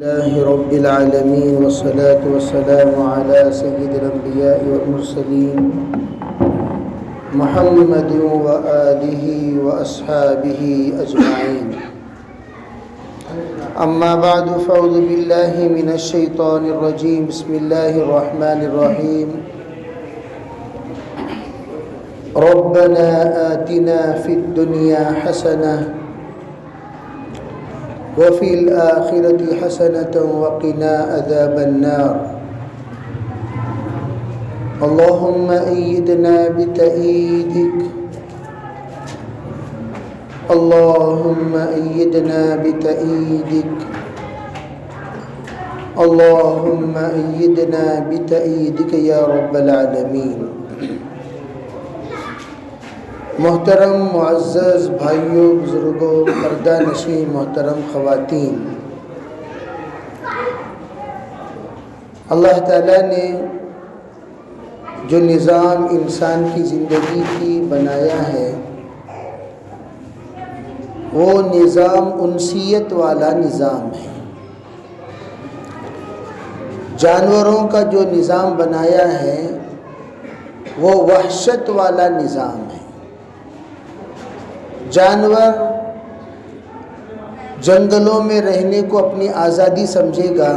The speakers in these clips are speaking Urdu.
الله رب العالمين والصلاة والسلام على سيد الأنبياء والمرسلين محمد وآله وأصحابه أجمعين. أما بعد فأعوذ بالله من الشيطان الرجيم. بسم الله الرحمن الرحيم. ربنا آتنا في الدنيا حسنة وفي الآخرة حسنة وقنا عذاب النار. اللهم أيدنا بتأييدك، اللهم أيدنا بتأييدك، اللهم أيدنا بتأييدك يا رب العالمين. محترم معزز بھائیوں، بزرگوں، پردہ نشین محترم خواتین، اللہ تعالیٰ نے جو نظام انسان کی زندگی کی بنایا ہے وہ نظام انسیت والا نظام ہے. جانوروں کا جو نظام بنایا ہے وہ وحشت والا نظام ہے. جانور جنگلوں میں رہنے کو اپنی آزادی سمجھے گا،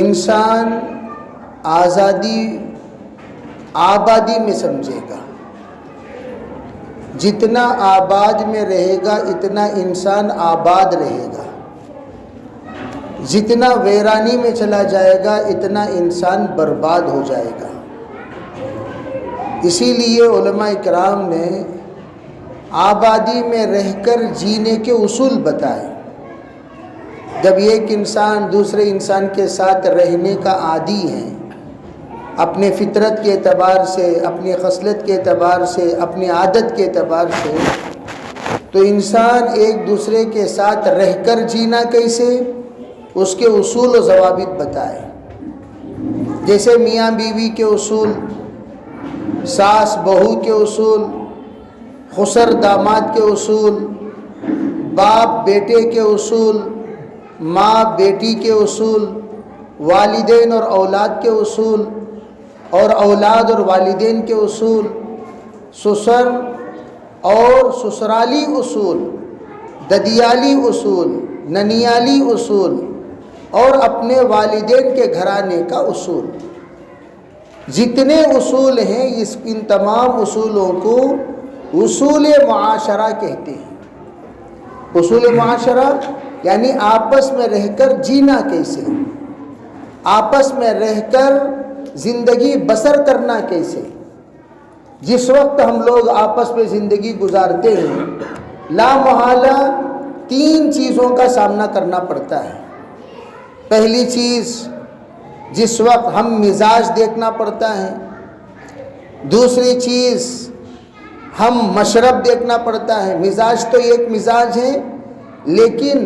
انسان آبادی میں سمجھے گا. جتنا آباد میں رہے گا اتنا انسان آباد رہے گا، جتنا ویرانی میں چلا جائے گا اتنا انسان برباد ہو جائے گا. اسی لیے علماء اکرام نے آبادی میں رہ کر جینے کے اصول بتائے. جب ایک انسان دوسرے انسان کے ساتھ رہنے کا عادی ہے، اپنے فطرت کے اعتبار سے، اپنی خصلت کے اعتبار سے، اپنی عادت کے اعتبار سے، تو انسان ایک دوسرے کے ساتھ رہ کر جینا کیسے، اس کے اصول و ضوابط بتائے. جیسے میاں بیوی کے اصول، ساس بہو کے اصول، خسر داماد کے اصول، باپ بیٹے کے اصول، ماں بیٹی کے اصول، والدین اور اولاد کے اصول، اور اولاد اور والدین کے اصول، سسر اور سسرالی اصول، ددیالی اصول، ننیالی اصول، اور اپنے والدین کے گھرانے کا اصول. جتنے اصول ہیں ان تمام اصولوں کو اصول معاشرہ کہتے ہیں. اصول معاشرہ یعنی آپس میں رہ کر جینا کیسے، آپس میں رہ کر زندگی بسر کرنا کیسے. جس وقت ہم لوگ آپس میں زندگی گزارتے ہیں لا محالہ 3 چیزوں کا سامنا کرنا پڑتا ہے. پہلی چیز، جس وقت ہم مزاج دیکھنا پڑتا ہے. دوسری چیز، ہم مشرب دیکھنا پڑتا ہے. مزاج تو ایک مزاج ہے، لیکن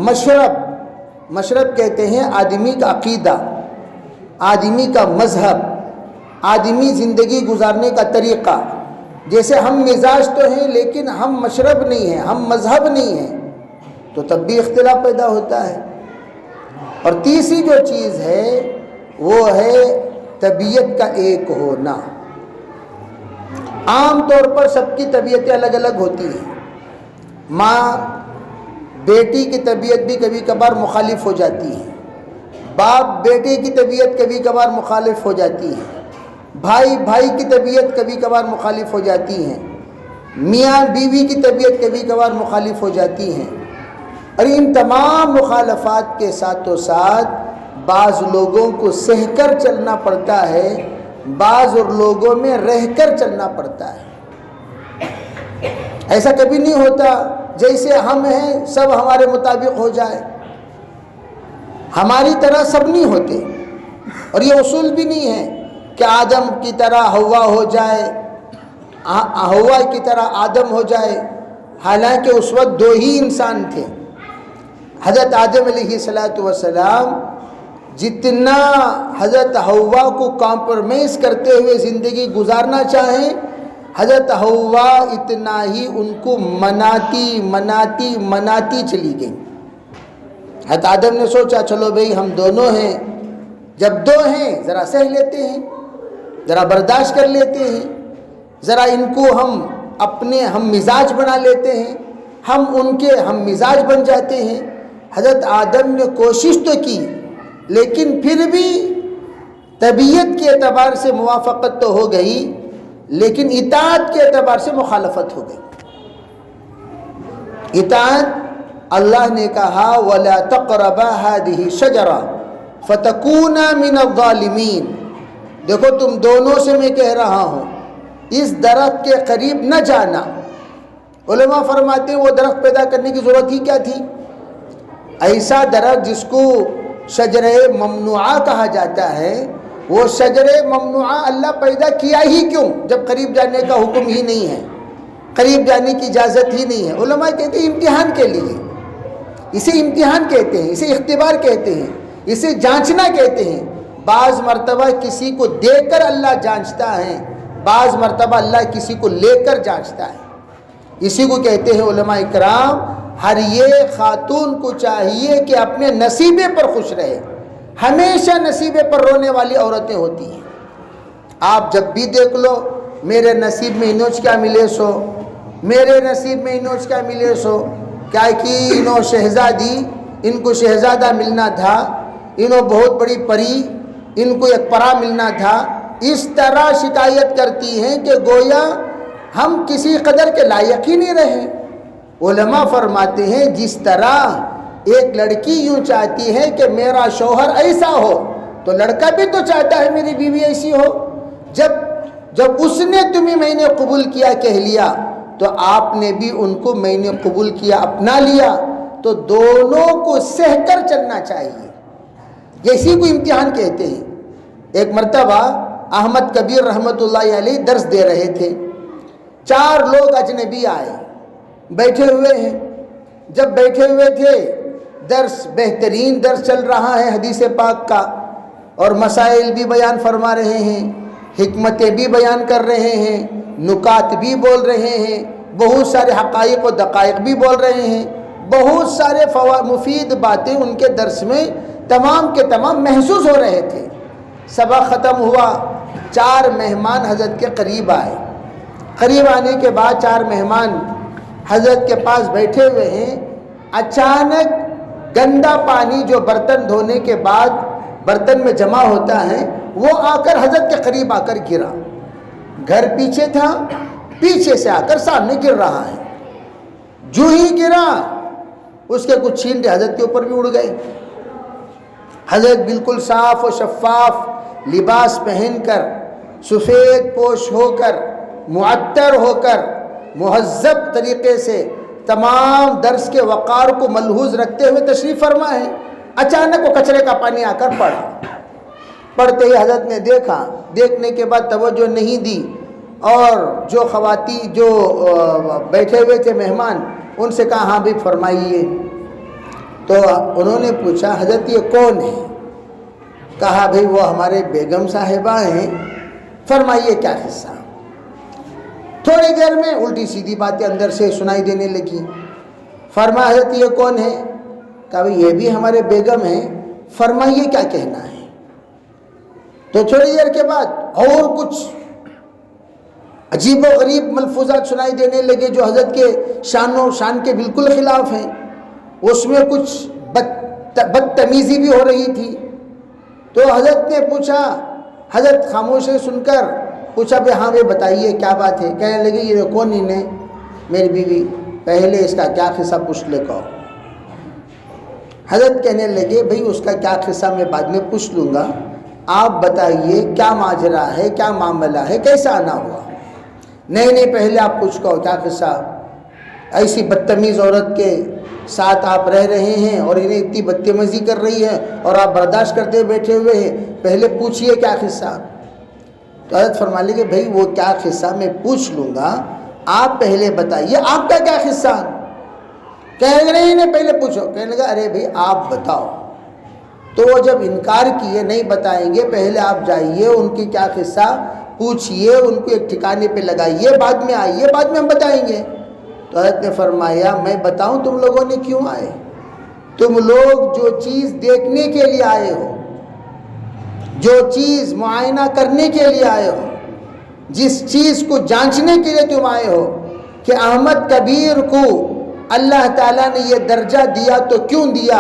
مشرب کہتے ہیں آدمی کا عقیدہ، آدمی کا مذہب، آدمی زندگی گزارنے کا طریقہ. جیسے ہم مزاج تو ہیں لیکن ہم مشرب نہیں ہیں، ہم مذہب نہیں ہیں، تو تب بھی اختلاف پیدا ہوتا ہے. اور تیسری جو چیز ہے وہ ہے طبیعت کا ایک ہونا. عام طور پر سب کی طبیعتیں الگ الگ ہوتی ہیں. ماں بیٹی کی طبیعت بھی کبھی کبھار مخالف ہو جاتی ہے، باپ بیٹے کی طبیعت کبھی کبھار مخالف ہو جاتی ہے، بھائی کی طبیعت کبھی کبھار مخالف ہو جاتی ہے، میاں بیوی کی طبیعت کبھی کبھار مخالف ہو جاتی ہیں. اور ان تمام مخالفات کے ساتھوں ساتھ بعض لوگوں کو سہ کر چلنا پڑتا ہے، بعض اور لوگوں میں رہ کر چلنا پڑتا ہے. ایسا کبھی نہیں ہوتا جیسے ہم ہیں سب ہمارے مطابق ہو جائے. ہماری طرح سب نہیں ہوتے، اور یہ اصول بھی نہیں ہے کہ آدم کی طرح ہوا ہو جائے، ہوا کی طرح آدم ہو جائے. حالانکہ اس وقت 2 ہی انسان تھے. حضرت آدم علیہ السلام جتنا حضرت حوا کو کمپرومائز کرتے ہوئے زندگی گزارنا چاہیں، حضرت حوا اتنا ہی ان کو مناتی چلی گئیں. حضرت آدم نے سوچا چلو بھئی ہم دونوں ہیں، جب دو ہیں ذرا سہ لیتے ہیں، ذرا برداشت کر لیتے ہیں، ذرا ان کو ہم اپنے ہم مزاج بنا لیتے ہیں، ہم ان کے ہم مزاج بن جاتے ہیں۔ حضرت آدم نے کوشش تو کی، لیکن پھر بھی طبیعت کے اعتبار سے موافقت تو ہو گئی، لیکن اطاعت کے اعتبار سے مخالفت ہو گئی۔ اطاعت، اللہ نے کہا وَلَا تَقْرَبَا هَذِهِ الشَّجَرَةَ فَتَكُونَا مِنَ الظَّالِمِينَ، دیکھو تم دونوں سے میں کہہ رہا ہوں اس درخت کے قریب نہ جانا۔ علماء فرماتے ہیں وہ درخت پیدا کرنے کی ضرورت ہی کیا تھی؟ ایسا درخت جس کو شجرہ ممنوعہ کہا جاتا ہے، وہ شجرہ ممنوعہ اللہ پیدا کیا ہی کیوں جب قریب جانے کا حکم ہی نہیں ہے، قریب جانے کی اجازت ہی نہیں ہے؟ علماء کہتے ہیں امتحان کے لیے، اسے امتحان کہتے ہیں، اسے اختبار کہتے ہیں، اسے جانچنا کہتے ہیں۔ بعض مرتبہ کسی کو دے کر اللہ جانچتا ہے، بعض مرتبہ اللہ کسی کو لے کر جانچتا ہے۔ اسی کو کہتے ہیں علماء اکرام، ہر یہ خاتون کو چاہیے کہ اپنے نصیبے پر خوش رہے۔ ہمیشہ نصیبے پر رونے والی عورتیں ہوتی ہیں۔ آپ جب بھی دیکھ لو میرے نصیب میں انوچ کیا ملے سو، میرے نصیب میں انوچ کیا ملے سو، کیا کہ انہوں شہزادی، ان کو شہزادہ ملنا تھا، انہوں بہت بڑی پری، ان کو ایک پرا ملنا تھا۔ اس طرح شکایت کرتی ہیں کہ گویا ہم کسی قدر کے لائق ہی نہیں رہے۔ علماء فرماتے ہیں جس طرح ایک لڑکی یوں چاہتی ہے کہ میرا شوہر ایسا ہو، تو لڑکا بھی تو چاہتا ہے میری بیوی ایسی ہو۔ جب اس نے تمہیں میں نے قبول کیا کہہ لیا، تو آپ نے بھی ان کو میں نے قبول کیا اپنا لیا، تو دونوں کو سہ کر چلنا چاہیے۔ اسی کو امتحان کہتے ہیں۔ ایک مرتبہ احمد کبیر رحمۃ اللہ علیہ درس دے رہے تھے، 4 لوگ اجنبی آئے، بیٹھے ہوئے ہیں۔ جب بیٹھے ہوئے تھے، درس بہترین درس چل رہا ہے حدیث پاک کا، اور مسائل بھی بیان فرما رہے ہیں، حکمتیں بھی بیان کر رہے ہیں، نکات بھی بول رہے ہیں، بہت سارے حقائق و دقائق بھی بول رہے ہیں، بہت سارے مفید باتیں ان کے درس میں تمام کے تمام محسوس ہو رہے تھے۔ سبق ختم ہوا، 4 مہمان حضرت کے قریب آئے۔ قریب آنے کے بعد 4 مہمان حضرت کے پاس بیٹھے ہوئے ہیں۔ اچانک گندا پانی جو برتن دھونے کے بعد برتن میں جمع ہوتا ہے، وہ آ کر حضرت کے قریب آ کر گرا۔ گھر پیچھے تھا، پیچھے سے آ کر سامنے گر رہا ہے۔ جو ہی گرا، اس کے کچھ چھینٹے حضرت کے اوپر بھی اڑ گئے۔ حضرت بالکل صاف و شفاف لباس پہن کر، سفید پوش ہو کر، معطر ہو کر، مہذب طریقے سے تمام درس کے وقار کو ملحوظ رکھتے ہوئے تشریف فرما ہے۔ اچانک وہ کچرے کا پانی آ کر پڑا۔ پڑھتے ہی حضرت نے دیکھا، دیکھنے کے بعد توجہ نہیں دی، اور جو خواتین جو بیٹھے ہوئے تھے مہمان، ان سے کہا ہاں بھی فرمائیے۔ تو انہوں نے پوچھا حضرت یہ کون ہے؟ کہا بھئی وہ ہمارے بیگم صاحبہ ہیں، فرمائیے کیا قصہ۔ تھوڑی دیر میں الٹی سیدھی باتیں اندر سے سنائی دینے لگی۔ فرمایا حضرت یہ کون ہے؟ کہا بھئی یہ بھی ہمارے بیگم ہیں، فرمائیے کیا کہنا ہے۔ تو تھوڑی دیر کے بعد اور کچھ عجیب و غریب ملفوظات سنائی دینے لگے جو حضرت کے شان کے بالکل خلاف ہیں۔ اس میں کچھ بدتمیزی بھی ہو رہی تھی۔ تو حضرت نے پوچھا، حضرت خاموشی سن کر پوچھا بھئی ہاں بھئی بتائیے کیا بات ہے۔ کہنے لگے یہ کون ہے؟ میری بیوی۔ پہلے اس کا کیا قصہ پوچھ لے کہو۔ حضرت کہنے لگے بھئی اس کا کیا قصہ میں بعد میں پوچھ لوں گا، آپ بتائیے کیا ماجرا ہے، کیا معاملہ ہے، کیسا آنا ہوا۔ نہیں پہلے آپ پوچھ کہو کیا قصہ، ایسی بدتمیز عورت کے ساتھ آپ رہ رہے ہیں اور انہیں اتنی بدتمیزی کر رہی ہے اور آپ برداشت کرتے بیٹھے ہوئے ہیں، پہلے پوچھئے کیا قصہ۔ تو حضرت فرما لے کہ بھئی وہ کیا قصہ میں پوچھ لوں گا، آپ پہلے بتائیے آپ کا کیا قصہ۔ کہنے لگے نہیں پہلے پوچھو۔ کہنے لگا ارے بھئی آپ بتاؤ۔ تو وہ جب انکار کیے نہیں بتائیں گے، پہلے آپ جائیے ان کی کیا قصہ پوچھئے، ان کو ایک ٹھکانے پہ لگائیے، بعد میں آئیے، بعد میں ہم بتائیں گے۔ تو حضرت نے فرمایا میں بتاؤں تم لوگوں نے کیوں آئے؟ تم لوگ جو چیز دیکھنے کے لیے آئے ہو، جو چیز معائنہ کرنے کے لیے آئے ہو، جس چیز کو جانچنے کے لیے تم آئے ہو کہ احمد کبیر کو اللہ تعالیٰ نے یہ درجہ دیا تو کیوں دیا،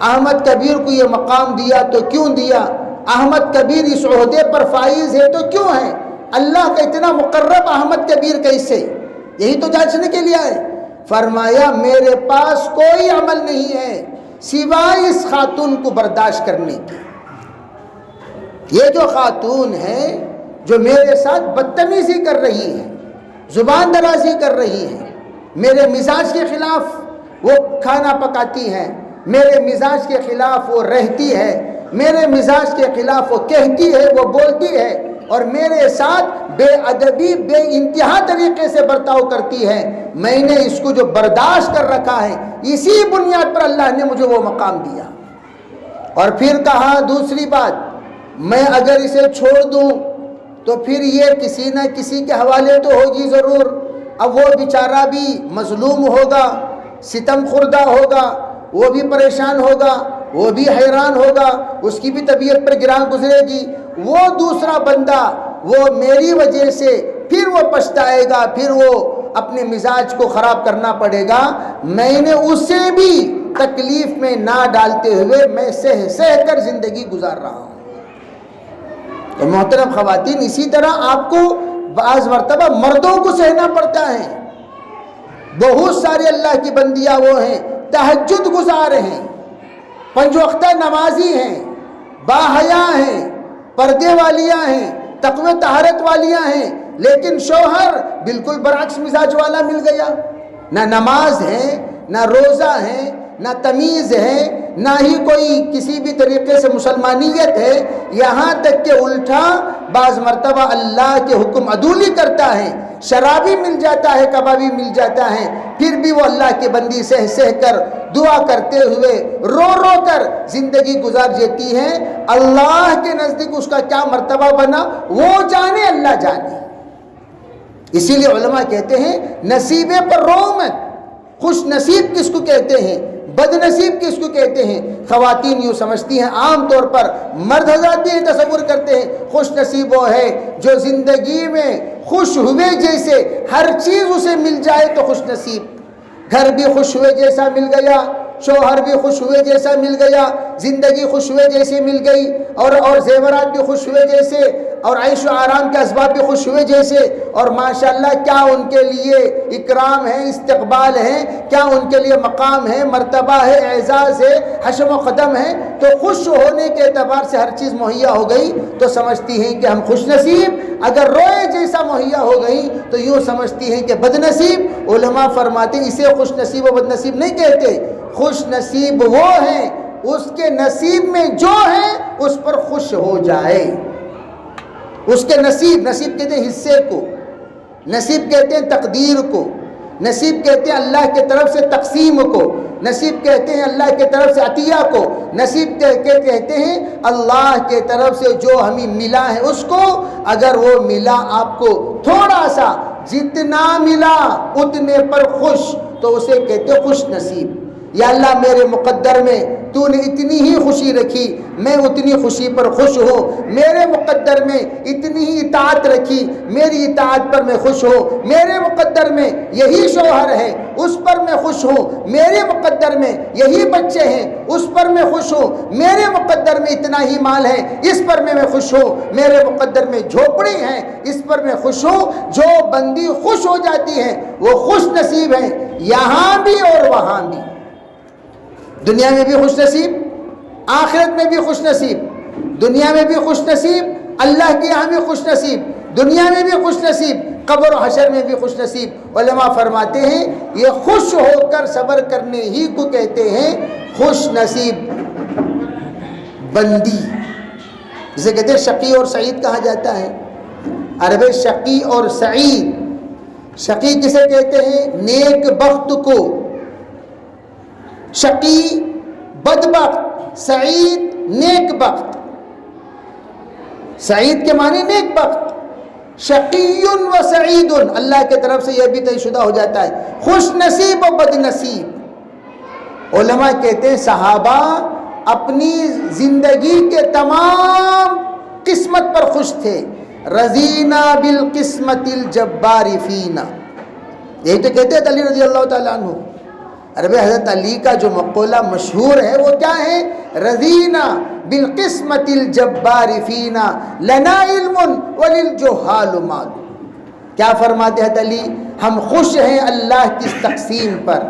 احمد کبیر کو یہ مقام دیا تو کیوں دیا، احمد کبیر اس عہدے پر فائز ہے تو کیوں ہے، اللہ کا اتنا مقرب احمد کبیر کیسے، یہی تو جانچنے کے لیے آئے۔ فرمایا میرے پاس کوئی عمل نہیں ہے سوائے اس خاتون کو برداشت کرنے کی۔ یہ جو خاتون ہے جو میرے ساتھ بدتمیزی کر رہی ہے، زبان درازی کر رہی ہے، میرے مزاج کے خلاف وہ کھانا پکاتی ہے، میرے مزاج کے خلاف وہ رہتی ہے، میرے مزاج کے خلاف وہ کہتی ہے، وہ بولتی ہے، اور میرے ساتھ بے ادبی بے انتہا طریقے سے برتاؤ کرتی ہے، میں نے اس کو جو برداشت کر رکھا ہے اسی بنیاد پر اللہ نے مجھے وہ مقام دیا۔ اور پھر کہا دوسری بات، میں اگر اسے چھوڑ دوں تو پھر یہ کسی نہ کسی کے حوالے تو ہوگی ضرور، اب وہ بیچارہ بھی مظلوم ہوگا، ستم خوردہ ہوگا، وہ بھی پریشان ہوگا، وہ بھی حیران ہوگا، اس کی بھی طبیعت پر گراں گزرے گی، وہ دوسرا بندہ وہ میری وجہ سے پھر وہ پچھتائے گا، پھر وہ اپنے مزاج کو خراب کرنا پڑے گا، میں نے اسے بھی تکلیف میں نہ ڈالتے ہوئے میں سہ کر زندگی گزار رہا ہوں۔ تو محترم خواتین، اسی طرح آپ کو بعض مرتبہ مردوں کو سہنا پڑتا ہے۔ بہت سارے اللہ کی بندیاں وہ ہیں تہجد گزار ہیں، پنج وقتہ نمازی ہیں، باحیا ہیں، پردے والیاں ہیں، تقوی طہارت والیاں ہیں، لیکن شوہر بالکل برعکس مزاج والا مل گیا، نہ نماز ہے، نہ روزہ ہے، نہ تمیز ہے، نہ ہی کوئی کسی بھی طریقے سے مسلمانیت ہے، یہاں تک کہ الٹا بعض مرتبہ اللہ کے حکم عدولی کرتا ہے، شرابی مل جاتا ہے، کبابی مل جاتا ہے، پھر بھی وہ اللہ کے بندی سہ کر دعا کرتے ہوئے رو رو کر زندگی گزار دیتی ہے۔ اللہ کے نزدیک اس کا کیا مرتبہ بنا وہ جانے، اللہ جانے۔ اسی لیے علماء کہتے ہیں نصیبے پر رو مت، خوش نصیب کس کو کہتے ہیں، بد نصیب کس کو کہتے ہیں؟ خواتین یوں سمجھتی ہیں، عام طور پر مرد حضرات بھی تصور کرتے ہیں خوش نصیب وہ ہے جو زندگی میں خوش ہوئے جیسے ہر چیز اسے مل جائے تو خوش نصیب، گھر بھی خوش ہوئے جیسا مل گیا، شوہر بھی خوش ہوئے جیسا مل گیا، زندگی خوش ہوئے جیسی مل گئی، اور زیورات بھی خوش ہوئے جیسے، اور عیش و آرام کے اسباب بھی خوش ہوئے جیسے، اور ماشاءاللہ کیا ان کے لیے اکرام ہے، استقبال ہے، کیا ان کے لیے مقام ہے، مرتبہ ہے، اعزاز ہے، حشم و قدم ہے، تو خوش ہونے کے اعتبار سے ہر چیز مہیا ہو گئی تو سمجھتی ہیں کہ ہم خوش نصیب، اگر روئے جیسا مہیا ہو گئی تو یوں سمجھتی ہیں کہ بد نصیب۔ علماء فرماتے ہیں اسے خوش نصیب و بد نصیب نہیں کہتے، خوش نصیب وہ ہیں اس کے نصیب میں جو ہے اس پر خوش ہو جائے، اس کے نصیب کہتے ہیں حصے کو، نصیب کہتے ہیں تقدیر کو، نصیب کہتے ہیں اللہ کے طرف سے تقسیم کو، نصیب کہتے ہیں اللہ کے طرف سے عطیہ کو، نصیب کہتے ہیں اللہ کے طرف سے جو ہمیں ملا ہے اس کو، اگر وہ ملا آپ کو تھوڑا سا، جتنا ملا اتنے پر خوش، تو اسے کہتے ہیں خوش نصیب۔ یا اللہ میرے مقدر میں تو نے اتنی ہی خوشی رکھی، میں اتنی خوشی پر خوش ہوں، میرے مقدر میں اتنی ہی اطاعت رکھی، میری اطاعت پر میں خوش ہوں، میرے مقدر میں یہی شوہر ہے اس پر میں خوش ہوں، میرے مقدر میں یہی بچے ہیں اس پر میں خوش ہوں، میرے مقدر میں اتنا ہی مال ہے اس پر میں خوش ہوں، میرے مقدر میں جھوپڑی ہے اس پر میں خوش ہوں۔ جو بندی خوش ہو جاتی ہے وہ خوش نصیب ہے، یہاں بھی اور وہاں بھی، دنیا میں بھی خوش نصیب، آخرت میں بھی خوش نصیب، دنیا میں بھی خوش نصیب، اللہ کے یہاں بھی خوش نصیب، دنیا میں بھی خوش نصیب، قبر و حشر میں بھی خوش نصیب۔ علماء فرماتے ہیں یہ خوش ہو کر صبر کرنے ہی کو کہتے ہیں خوش نصیب بندی، جسے کہتے ہیں شقی اور سعید کہا جاتا ہے۔ عرب شقی اور سعید، شقی کسے کہتے ہیں؟ نیک بخت کو، شقی بدبخت، سعید نیک بخت، سعید کے معنی نیک بخت، شقی و سعید اللہ کے طرف سے یہ بھی طے شدہ ہو جاتا ہے، خوش نصیب و بد نصیب۔ علماء کہتے ہیں صحابہ اپنی زندگی کے تمام قسمت پر خوش تھے. رضینا بالقسمت الجبار فینا، یہی تو کہتے ہیں علی رضی اللہ تعالیٰ عنہ. عرب حضرت علی کا جو مقولہ مشہور ہے وہ کیا ہے؟ رضینا بالقسمت الجبار فینا لنا علم وللجہال مال. کیا فرماتے ہیں علی؟ ہم خوش ہیں اللہ کی اس تقسیم پر،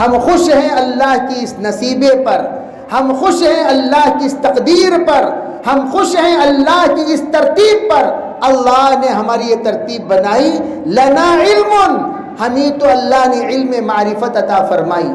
ہم خوش ہیں اللہ کی اس نصیبے پر، ہم خوش ہیں اللہ کی اس تقدیر پر، ہم خوش ہیں اللہ کی اس ترتیب پر. اللہ نے ہماری یہ ترتیب بنائی. لنا علم، ہمیں تو اللہ نے علم معرفت عطا فرمائی،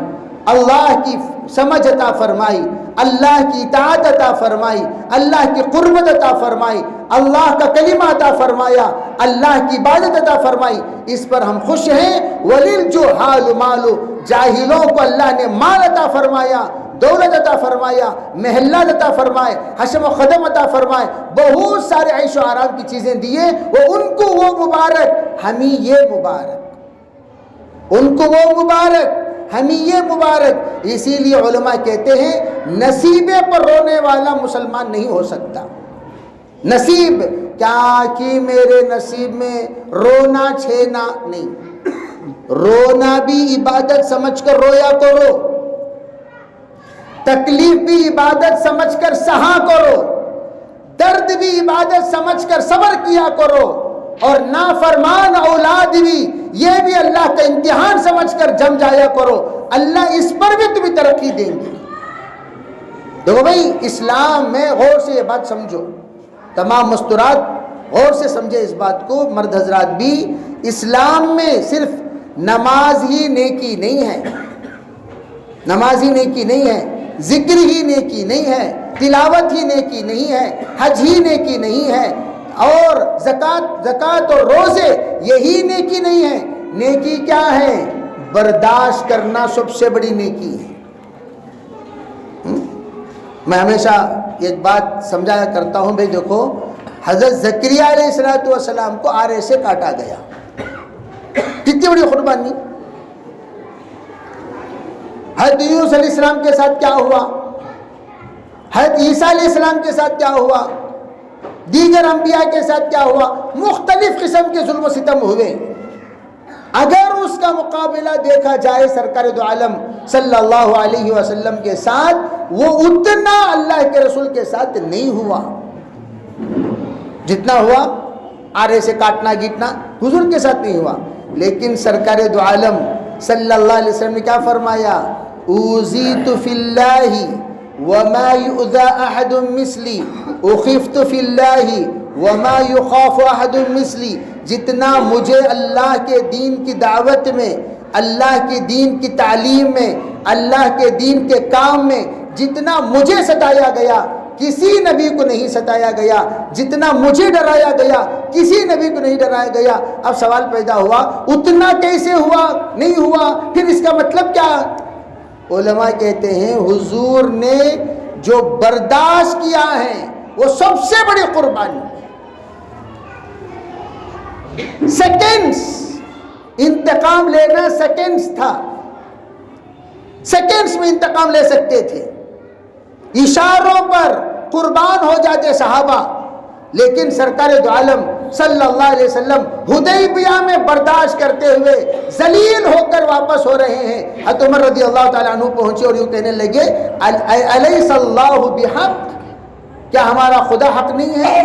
اللہ کی سمجھ عطا فرمائی، اللہ کی اطاعت عطا فرمائی، اللہ کی قربت عطا فرمائی، اللہ کا کلمہ عطا فرمایا، اللہ کی عبادت عطا فرمائی. اس پر ہم خوش ہیں. وَلِلْجُهَالُ مَالُ، جاہلوں کو اللہ نے مال عطا فرمایا، دولت عطا فرمایا، محلات عطا فرمائے، حشم و خدم عطا فرمائے، بہت سارے عیش و آرام کی چیزیں دیے. وہ ان کو وہ مبارک، ہمیں یہ مبارک. ان کو وہ مبارک، ہمیں یہ مبارک. اسی لیے علماء کہتے ہیں نصیبے پر رونے والا مسلمان نہیں ہو سکتا. نصیب کیا کہ میرے نصیب میں رونا چھینا نہیں. رونا بھی عبادت سمجھ کر رویا کرو، تکلیف بھی عبادت سمجھ کر سہا کرو، درد بھی عبادت سمجھ کر صبر کیا کرو، اور نافرمان اولاد بھی یہ بھی اللہ کا امتحان سمجھ کر جم جایا کرو. اللہ اس پر بھی تمہیں ترقی دیں گے. دیکھو بھائی، اسلام میں غور سے یہ بات سمجھو، تمام مستورات غور سے سمجھے اس بات کو، مرد حضرات بھی. اسلام میں صرف نماز ہی نیکی نہیں ہے، نماز ہی نیکی نہیں ہے، ذکر ہی نیکی نہیں ہے، تلاوت ہی نیکی نہیں ہے، حج ہی نیکی نہیں ہے، اور زکوٰۃ اور روزے یہی نیکی نہیں ہے. نیکی کیا ہے؟ برداشت کرنا سب سے بڑی نیکی ہے. میں ہمیشہ ایک بات سمجھایا کرتا ہوں، بھائی دیکھو، حضرت زکریا علیہ السلام کو آرے سے کاٹا گیا، کتنی بڑی قربانی. حضرت یونس علیہ السلام کے ساتھ کیا ہوا، حضرت عیسیٰ علیہ السلام کے ساتھ کیا ہوا، دیگر انبیاء کے ساتھ کیا ہوا، مختلف قسم کے ظلم و ستم ہوئے. اگر اس کا مقابلہ دیکھا جائے سرکار دو عالم صلی اللہ علیہ وسلم کے ساتھ، وہ اتنا اللہ کے رسول کے ساتھ نہیں ہوا جتنا ہوا آرے سے کاٹنا گیٹنا حضور کے ساتھ نہیں ہوا. لیکن سرکار دو عالم صلی اللہ علیہ وسلم نے کیا فرمایا؟ اوذیت فی اللہ وما یؤذی احد مثلی، اخفت فی اللہ وما یخاف احد مثلی. جتنا مجھے اللہ کے دین کی دعوت میں، اللہ کے دین کی تعلیم میں، اللہ کے دین کے کام میں جتنا مجھے ستایا گیا، کسی نبی کو نہیں ستایا گیا. جتنا مجھے ڈرایا گیا، کسی نبی کو نہیں ڈرایا گیا. اب سوال پیدا ہوا، اتنا کیسے ہوا، نہیں ہوا، پھر اس کا مطلب کیا؟ علماء کہتے ہیں حضور نے جو برداشت کیا ہے وہ سب سے بڑی قربانی. سیکنڈز، انتقام لینا سیکنڈز تھا، سیکنڈز میں انتقام لے سکتے تھے، اشاروں پر قربان ہو جاتے صحابہ. لیکن سرکار دو عالم صلی اللہ علیہ وسلم حدیبیہ میں برداشت کرتے ہوئے ذلیل ہو کر واپس ہو رہے ہیں. حضرت عمر رضی اللہ تعالیٰ عنہ پہنچے اور یوں کہنے لگے، الیس اللہ بحق، کیا ہمارا خدا حق نہیں ہے؟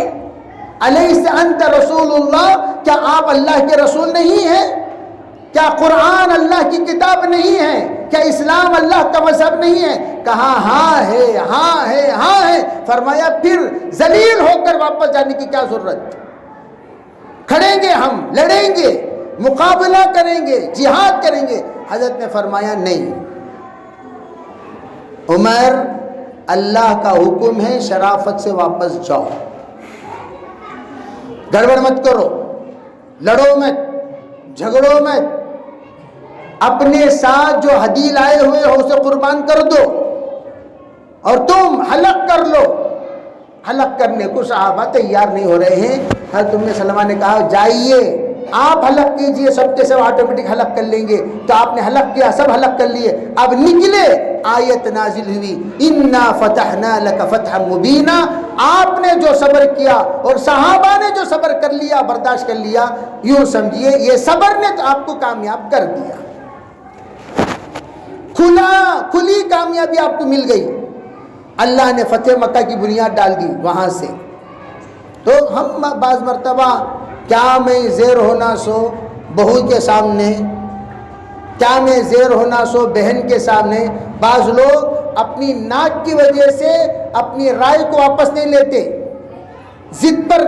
الیس انت رسول اللہ، کیا آپ اللہ کے رسول نہیں ہیں؟ کیا قرآن اللہ کی کتاب نہیں ہے؟ کیا اسلام اللہ کا مذہب نہیں ہے؟ کہا ہاں ہے، ہاں ہے، ہاں ہے. فرمایا پھر ذلیل ہو کر واپس جانے کی کیا ضرورت؟ کھڑیں گے، ہم لڑیں گے، مقابلہ کریں گے، جہاد کریں گے. حضرت نے فرمایا نہیں عمر، اللہ کا حکم ہے شرافت سے واپس جاؤ، گڑبڑ مت کرو، لڑو مت، جھگڑو مت، اپنے ساتھ جو ہدی لائے ہوئے ہو اسے قربان کر دو اور تم حلق کر لو. حلق کرنے کو صحابہ تیار نہیں ہو رہے ہیں. حضرت ام سلمہ نے کہا جائیے آپ حلق کیجئے، سب کے سب آٹومیٹک حلق کر لیں گے، تو آپ نے حلق کیا، سب حلق کر لیے، اب نکلے، آیت نازل ہوئی انا فتحنا لک فتحا مبینا۔ آپ نے جو صبر کیا اور صحابہ نے جو صبر کر لیا، برداشت کر لیا، یوں سمجھیے یہ صبر نے تو آپ کو کامیاب کر دیا، کھلی کامیابی آپ کو مل گئی، اللہ نے فتح مکہ کی بنیاد ڈال دی وہاں سے۔ تو ہم بعض مرتبہ کیا میں زیر ہونا سو بہو کے سامنے، کیا میں زیر ہونا سو بہن کے سامنے، بعض لوگ اپنی ناک کی وجہ سے اپنی رائے کو واپس نہیں لیتے، ضد پر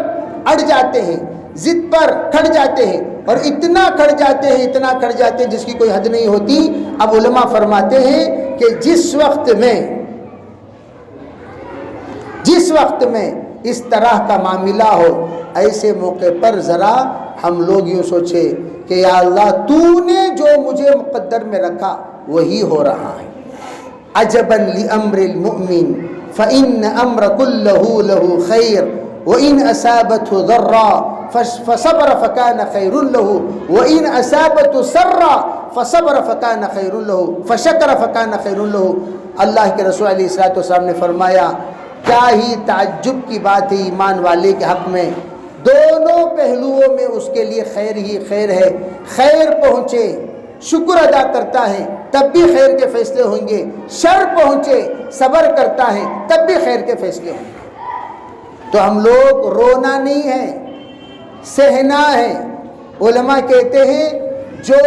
اڑ جاتے ہیں، ضد پر کھڑ جاتے ہیں، اور اتنا کھڑ جاتے ہیں، اتنا کھڑ جاتے ہیں جس کی کوئی حد نہیں ہوتی۔ اب علماء فرماتے ہیں کہ جس وقت میں اس طرح کا معاملہ ہو، ایسے موقع پر ذرا ہم لوگ یوں سوچے کہ یا اللہ تو نے جو مجھے مقدر میں رکھا وہی ہو رہا ہے۔ عجبا لامر المؤمن فإن امر كله له خیر وإن أصابته ضرا فصبر فكان خير له وإن أصابته سرا فصبر فكان خير له فشكر فكان خير له۔ اللہ کے رسول علیہ الصلوۃ والسلام نے فرمایا کیا ہی تعجب کی بات ہے ایمان والے کے حق میں، دونوں پہلوؤں میں اس کے لیے خیر ہی خیر ہے، خیر پہنچے شکر ادا کرتا ہے تب بھی خیر کے فیصلے ہوں گے، شر پہنچے صبر کرتا ہے تب بھی خیر کے فیصلے ہوں گے۔ تو ہم لوگ رونا نہیں ہے، سہنا ہے۔ علماء کہتے ہیں جو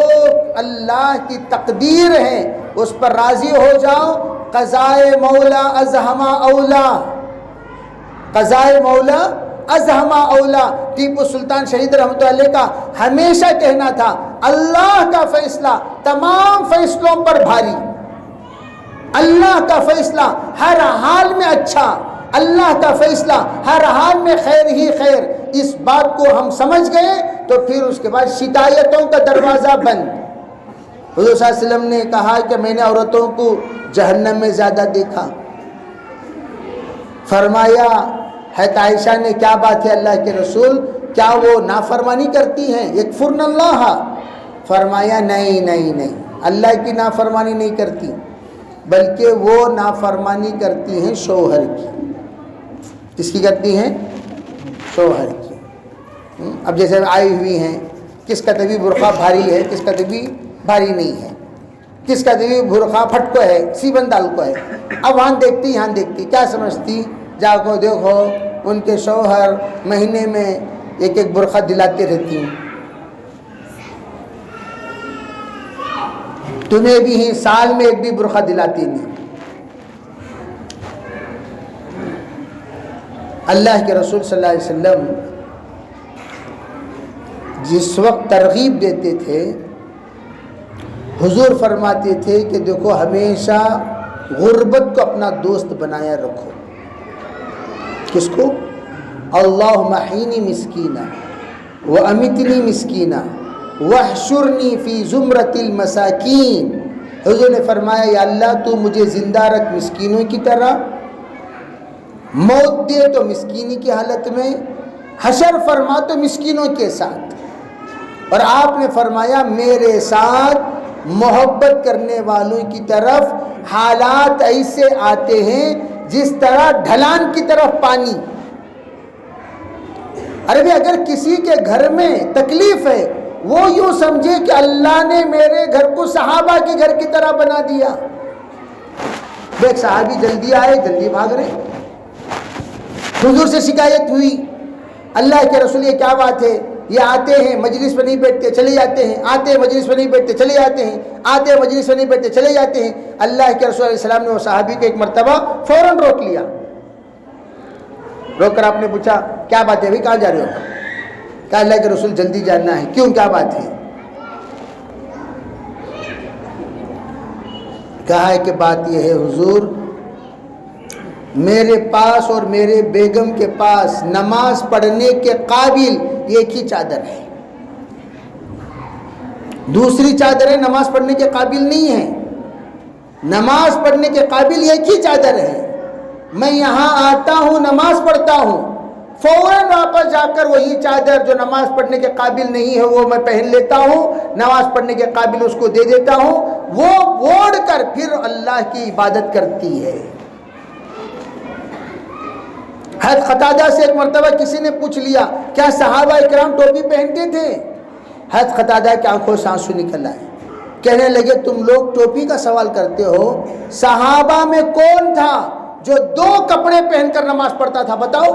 اللہ کی تقدیر ہے اس پر راضی ہو جاؤ، قضائے مولا ازہما اولا، قضائے مولا ازہما اولا۔ ٹیپو سلطان شہید رحمۃ اللہ علیہ کا ہمیشہ کہنا تھا اللہ کا فیصلہ تمام فیصلوں پر بھاری، اللہ کا فیصلہ ہر حال میں اچھا، اللہ کا فیصلہ ہر حال میں خیر ہی خیر۔ اس بات کو ہم سمجھ گئے تو پھر اس کے بعد شکایتوں کا دروازہ بند۔ حضور صلی اللہ علیہ وسلم نے کہا کہ میں نے عورتوں کو جہنم میں زیادہ دیکھا، فرمایا حضرت عائشہ نے کیا بات ہے اللہ کے رسول، کیا وہ نافرمانی کرتی ہیں؟ یکفرن اللہ، فرمایا نہیں، اللہ کی نافرمانی نہیں کرتی، بلکہ وہ نافرمانی کرتی ہیں شوہر کی۔ کس کی کرتی ہیں؟ شوہر کی۔ اب جیسے آئی ہوئی ہیں، کس کا طبی برقع بھاری ہے، کس کا طبی بھاری نہیں ہے، کس کا طبی برقع پھٹ کو ہے، سی بندال کو ہے، اب وہاں دیکھتی یہاں دیکھتی، کیا سمجھتی؟ جا کو دیکھو ان کے شوہر مہینے میں ایک ایک برقع دلاتے رہتی ہیں، تمہیں بھی ہی سال میں ایک بھی برقع دلاتی نہیں۔ اللہ کے رسول صلی اللہ علیہ وسلم جس وقت ترغیب دیتے تھے، حضور فرماتے تھے کہ دیکھو ہمیشہ غربت کو اپنا دوست بنایا رکھو۔ کس کو؟ اللہم احینی مسکینہ وامیتنی مسکینہ واحشرنی فی زمرۃ المساکین۔ حضور نے فرمایا یا اللہ تو مجھے زندہ رکھ مسکینوں کی طرح، موت دے تو مسکینی کی حالت میں، حشر فرما تو مسکینوں کے ساتھ۔ اور آپ نے فرمایا میرے ساتھ محبت کرنے والوں کی طرف حالات ایسے آتے ہیں جس طرح ڈھلان کی طرف پانی۔ ارے اگر کسی کے گھر میں تکلیف ہے وہ یوں سمجھے کہ اللہ نے میرے گھر کو صحابہ کے گھر کی طرح بنا دیا۔ ایک صحابی جلدی آئے، جلدی بھاگ رہے، حضور سے شکایت ہوئی، اللہ کے رسول یہ کیا بات ہے؟ یہ آتے ہیں مجلس میں نہیں بیٹھتے چلے جاتے ہیں، آتے ہیں مجلس میں نہیں بیٹھتے چلے جاتے ہیں، آتے ہیں مجلس میں نہیں بیٹھتے چلے جاتے ہیں۔ اللہ کے رسول علیہ السلام نے وہ صحابی کو ایک مرتبہ فوراً روک لیا، روک کر آپ نے پوچھا کیا بات ہے، ابھی کہاں جا رہے ہو؟ کہا اللہ کے رسول جلدی جاننا ہے۔ کیوں، کیا بات ہے؟ کہا ہے کہ بات یہ ہے حضور، میرے پاس اور میرے بیگم کے پاس نماز پڑھنے کے قابل ایک ہی چادر ہے، دوسری چادریں نماز پڑھنے کے قابل نہیں ہیں، نماز پڑھنے کے قابل ایک ہی چادر ہے۔ میں یہاں آتا ہوں نماز پڑھتا ہوں، فوراً واپس جا کر وہی چادر جو نماز پڑھنے کے قابل نہیں ہے وہ میں پہن لیتا ہوں، نماز پڑھنے کے قابل اس کو دے دیتا ہوں، وہ اوڑھ کر پھر اللہ کی عبادت کرتی ہے۔ حضرت قتادہ سے ایک مرتبہ کسی نے پوچھ لیا کیا صحابہ اکرام ٹوپی پہنتے تھے؟ حضرت قتادہ کی آنکھوں سے آنسو نکل آئے، کہنے لگے تم لوگ ٹوپی کا سوال کرتے ہو، صحابہ میں کون تھا جو 2 کپڑے پہن کر نماز پڑھتا تھا؟ بتاؤ،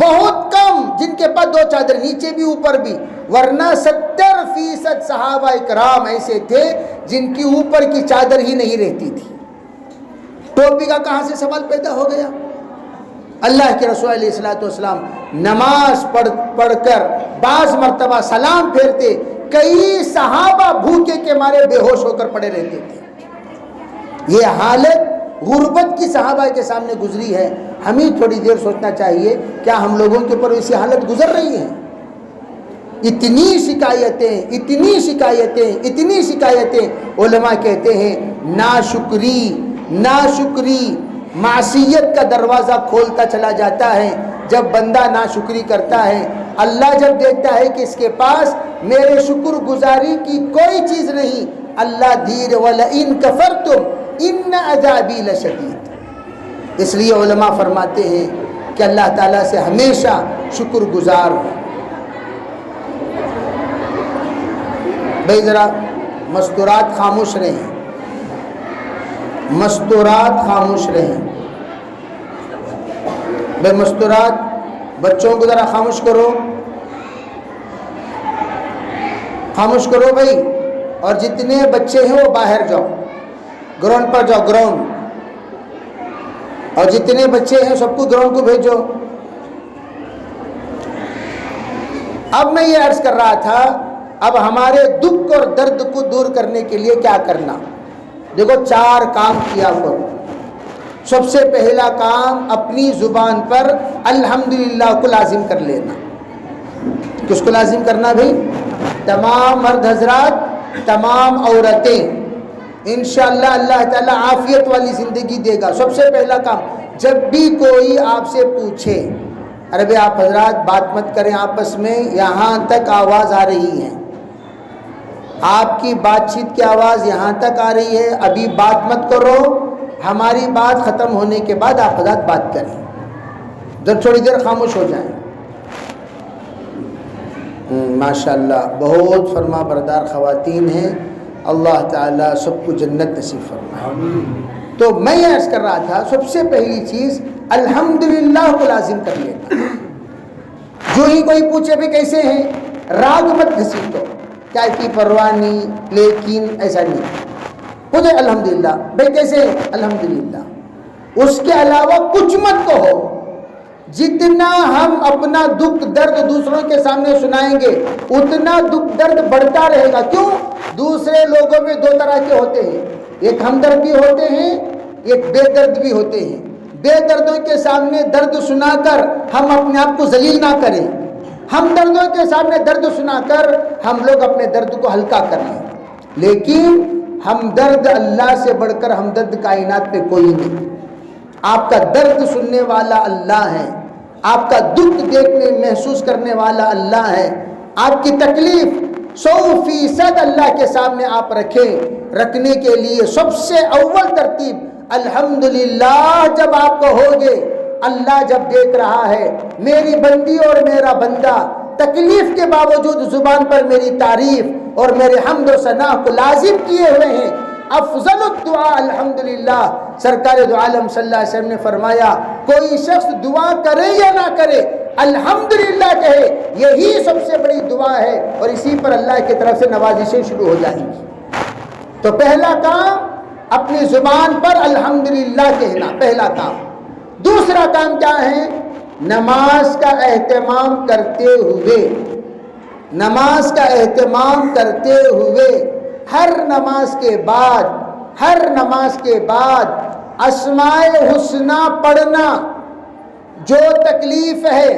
بہت کم جن کے پاس 2 چادر، نیچے بھی اوپر بھی، ورنہ 70% صحابہ اکرام ایسے تھے جن کی اوپر کی چادر ہی نہیں رہتی تھی۔ ٹوپی کا کہاں سے سوال پیدا ہو گیا؟ اللہ کے رسول علیہ السلام نماز پڑھ کر بعض مرتبہ سلام پھیرتے، کئی صحابہ بھوکے کے مارے بے ہوش ہو کر پڑے رہتے تھے۔ یہ حالت غربت کی صحابہ کے سامنے گزری ہے، ہمیں تھوڑی دیر سوچنا چاہیے کیا ہم لوگوں کے اوپر ایسی حالت گزر رہی ہے؟ اتنی شکایتیں علماء کہتے ہیں ناشکری معصیت کا دروازہ کھولتا چلا جاتا ہے۔ جب بندہ ناشکری کرتا ہے، اللہ جب دیکھتا ہے کہ اس کے پاس میرے شکر گزاری کی کوئی چیز نہیں، اللہ دیر وَلَئِن كَفَرْتُمْ إِنَّ عَذَابِي لَشَدِيدٌ۔ اس لیے علماء فرماتے ہیں کہ اللہ تعالیٰ سے ہمیشہ شکر گزار ہو۔ بھائی ذرا مستورات خاموش رہیں، مستورات خاموش رہیں۔ بھائی مستورات بچوں کو ذرا خاموش کرو، خاموش کرو بھائی، اور جتنے بچے ہیں وہ باہر جاؤ، گراؤنڈ پر جاؤ، گراؤنڈ، اور جتنے بچے ہیں سب کو گراؤنڈ کو بھیجو۔ اب میں یہ عرض کر رہا تھا، اب ہمارے دکھ اور درد کو دور کرنے کے لیے کیا کرنا؟ دیکھو 4 کام کیا کرو۔ سب سے پہلا کام اپنی زبان پر الحمدللہ کو لازم کر لینا۔ کس کو لازم کرنا بھائی؟ تمام مرد حضرات، تمام عورتیں، انشاءاللہ اللہ تعالیٰ عافیت والی زندگی دے گا۔ سب سے پہلا کام، جب بھی کوئی آپ سے پوچھے، ارے بھائی آپ حضرات بات مت کریں آپس میں، یہاں تک آواز آ رہی ہے، آپ کی بات چیت کی آواز یہاں تک آ رہی ہے، ابھی بات مت کرو، ہماری بات ختم ہونے کے بعد آپ حضرات بات کریں، جب تھوڑی دیر خاموش ہو جائیں۔ ماشاءاللہ بہت فرما بردار خواتین ہیں، اللہ تعالیٰ سب کو جنت نصیب فرمائے۔ تو میں یہ عرض کر رہا تھا، سب سے پہلی چیز الحمدللہ کو لازم کر لینا۔ جو ہی کوئی پوچھے بھی کیسے ہیں، راگ مت گھسیٹو، کیا کی پرواہ نہیں، لیکن ایسا نہیں، مجھے الحمدللہ بھائی کیسے ہیں؟ الحمدللہ۔ اس کے علاوہ کچھ مت کہو۔ جتنا ہم اپنا دکھ درد دوسروں کے سامنے سنائیں گے اتنا دکھ درد بڑھتا رہے گا۔ کیوں؟ دوسرے لوگوں میں 2 طرح کے ہوتے ہیں، ایک ہمدرد بھی ہوتے ہیں، ایک بے درد بھی ہوتے ہیں۔ بے دردوں کے سامنے درد سنا کر ہم اپنے آپ کو ذلیل نہ کریں، ہمدردوں کے سامنے درد سنا کر ہم لوگ اپنے درد کو ہلکا کر لیں۔ لیکن ہمدرد اللہ سے بڑھ کر ہمدرد کائنات پہ کوئی نہیں۔ آپ کا درد سننے والا اللہ ہے، آپ کا دکھ دیکھنے محسوس کرنے والا اللہ ہے۔ آپ کی تکلیف 100% اللہ کے سامنے آپ رکھنے کے لیے سب سے اول ترتیب الحمدللہ جب آپ کہو گے، اللہ جب دیکھ رہا ہے میری بندی اور میرا بندہ تکلیف کے باوجود زبان پر میری تعریف اور میرے حمد و ثنا کو لازم کیے ہوئے ہیں، افضل الدعاء الحمدللہ۔ سرکار دو عالم صلی اللہ علیہ وسلم نے فرمایا، کوئی شخص دعا کرے یا نہ کرے الحمدللہ کہے، یہی سب سے بڑی دعا ہے، اور اسی پر اللہ کی طرف سے نوازشیں شروع ہو جائیں گی۔ تو پہلا کام اپنی زبان پر الحمدللہ کہنا، پہلا کام۔ دوسرا کام کیا ہے؟ نماز کا اہتمام کرتے ہوئے، نماز کا اہتمام کرتے ہوئے ہر نماز کے بعد اسماء الحسنہ پڑھنا۔ جو تکلیف ہے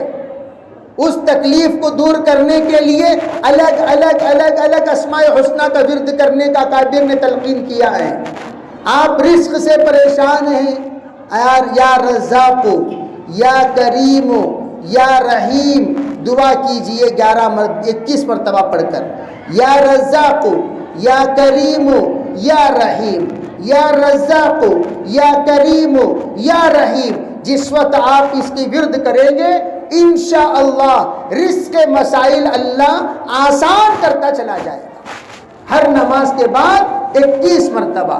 اس تکلیف کو دور کرنے کے لیے الگ الگ اسماء الحسنہ کا ورد کرنے کا قادر نے تلقین کیا ہے۔ آپ رزق سے پریشان ہیں، یا رزاق یا کریم یا رحیم دعا کیجئے 21 مرتبہ پڑھ کر. یا رزاق یا کریم یا رحیم، یا رزاق یا کریم یا رحیم. جس وقت آپ اس کی ورد کریں گے انشاءاللہ رزق کے مسائل اللہ آسان کرتا چلا جائے گا. ہر نماز کے بعد 21 مرتبہ.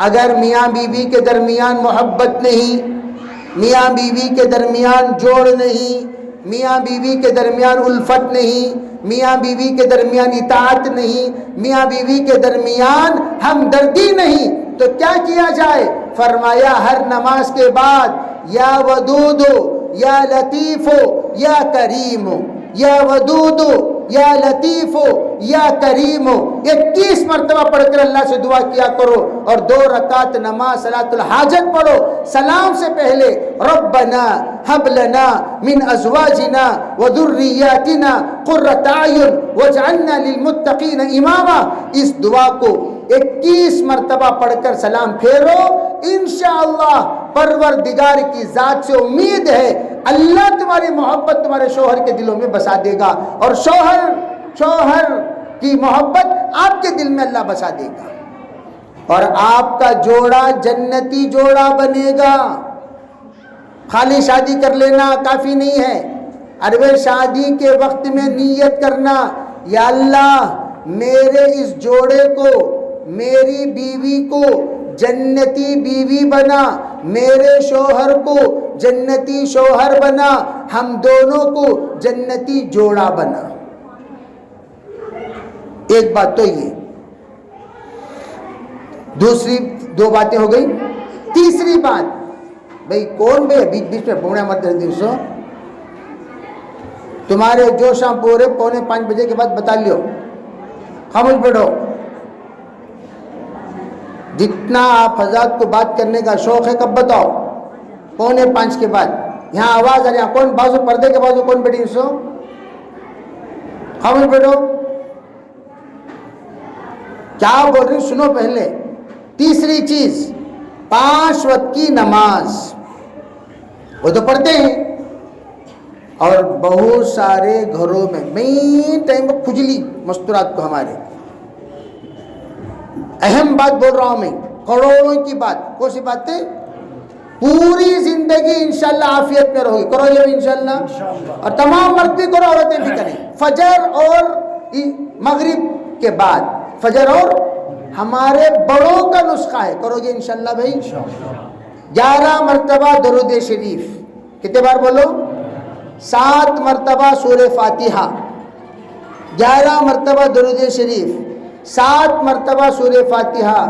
اگر میاں بیوی کے درمیان محبت نہیں، میاں بیوی کے درمیان جوڑ نہیں، میاں بیوی کے درمیان الفت نہیں، میاں بیوی کے درمیان اطاعت نہیں، میاں بیوی کے درمیان ہمدردی نہیں، تو کیا کیا جائے؟ فرمایا ہر نماز کے بعد یا ودود یا لطیف یا کریم، یا ودود یا لطیف یا کریم 21 مرتبہ پڑھ کر اللہ سے دعا کیا کرو. اور 2 رکعت نماز صلاۃ الحاجت پڑھو. سلام سے پہلے ربنا هب لنا من ازواجنا وذرياتنا قرة اعين واجعلنا للمتقين اماما. اس دعا کو 21 مرتبہ پڑھ کر سلام پھیرو. انشاءاللہ پروردگار کی ذات سے امید ہے اللہ تمہاری محبت تمہارے شوہر کے دلوں میں بسا دے گا، اور شوہر کی محبت آپ کے دل میں اللہ بسا دے گا، اور آپ کا جوڑا جنتی جوڑا بنے گا. خالی شادی کر لینا کافی نہیں ہے. ارے شادی کے وقت میں نیت کرنا، یا اللہ میرے اس جوڑے کو، میری بیوی کو جنتی بیوی بنا، میرے شوہر کو جنتی شوہر بنا، ہم دونوں کو جنتی جوڑا بنا. ایک بات تو یہ. دوسری 2 باتیں ہو گئی. تیسری بات، بھئی کون بیچ بیچ میں بوڑھا مت دنسو تمہارے جو شام پورے 4:45 بجے کے بعد بتا لیو، خاموش بیٹھو. جتنا آپ حضرات کو بات کرنے کا شوق ہے کب بتاؤ؟ 4:45 کے بعد. یہاں آواز آ رہی ہے. کون بازو پردے کے بازو کون بیٹھی سو؟ خاموش بیٹھو. کیا بول رہی سنو پہلے. تیسری چیز 5 وقت کی نماز وہ تو پڑھتے ہیں، اور بہت سارے گھروں میں مین ٹائم پر کھجلی مستورات کو ہمارے. اہم بات بول رہا ہوں میں، کروڑوں کی بات. کون سی بات ہے؟ پوری زندگی انشاءاللہ عافیت میں رہو گی. کرو یہ انشاءاللہ. اور تمام مرد بھی کرو، عورتیں بھی کریں. فجر اور مغرب کے بعد، فجر اور ہمارے بڑوں کا نسخہ ہے. کرو گے انشاءاللہ بھائی. 11 مرتبہ درود شریف. کتنے بار بولو؟ 7 مرتبہ سورہ فاتحہ، 11 مرتبہ درود شریف، 7 مرتبہ سورہ فاتحہ،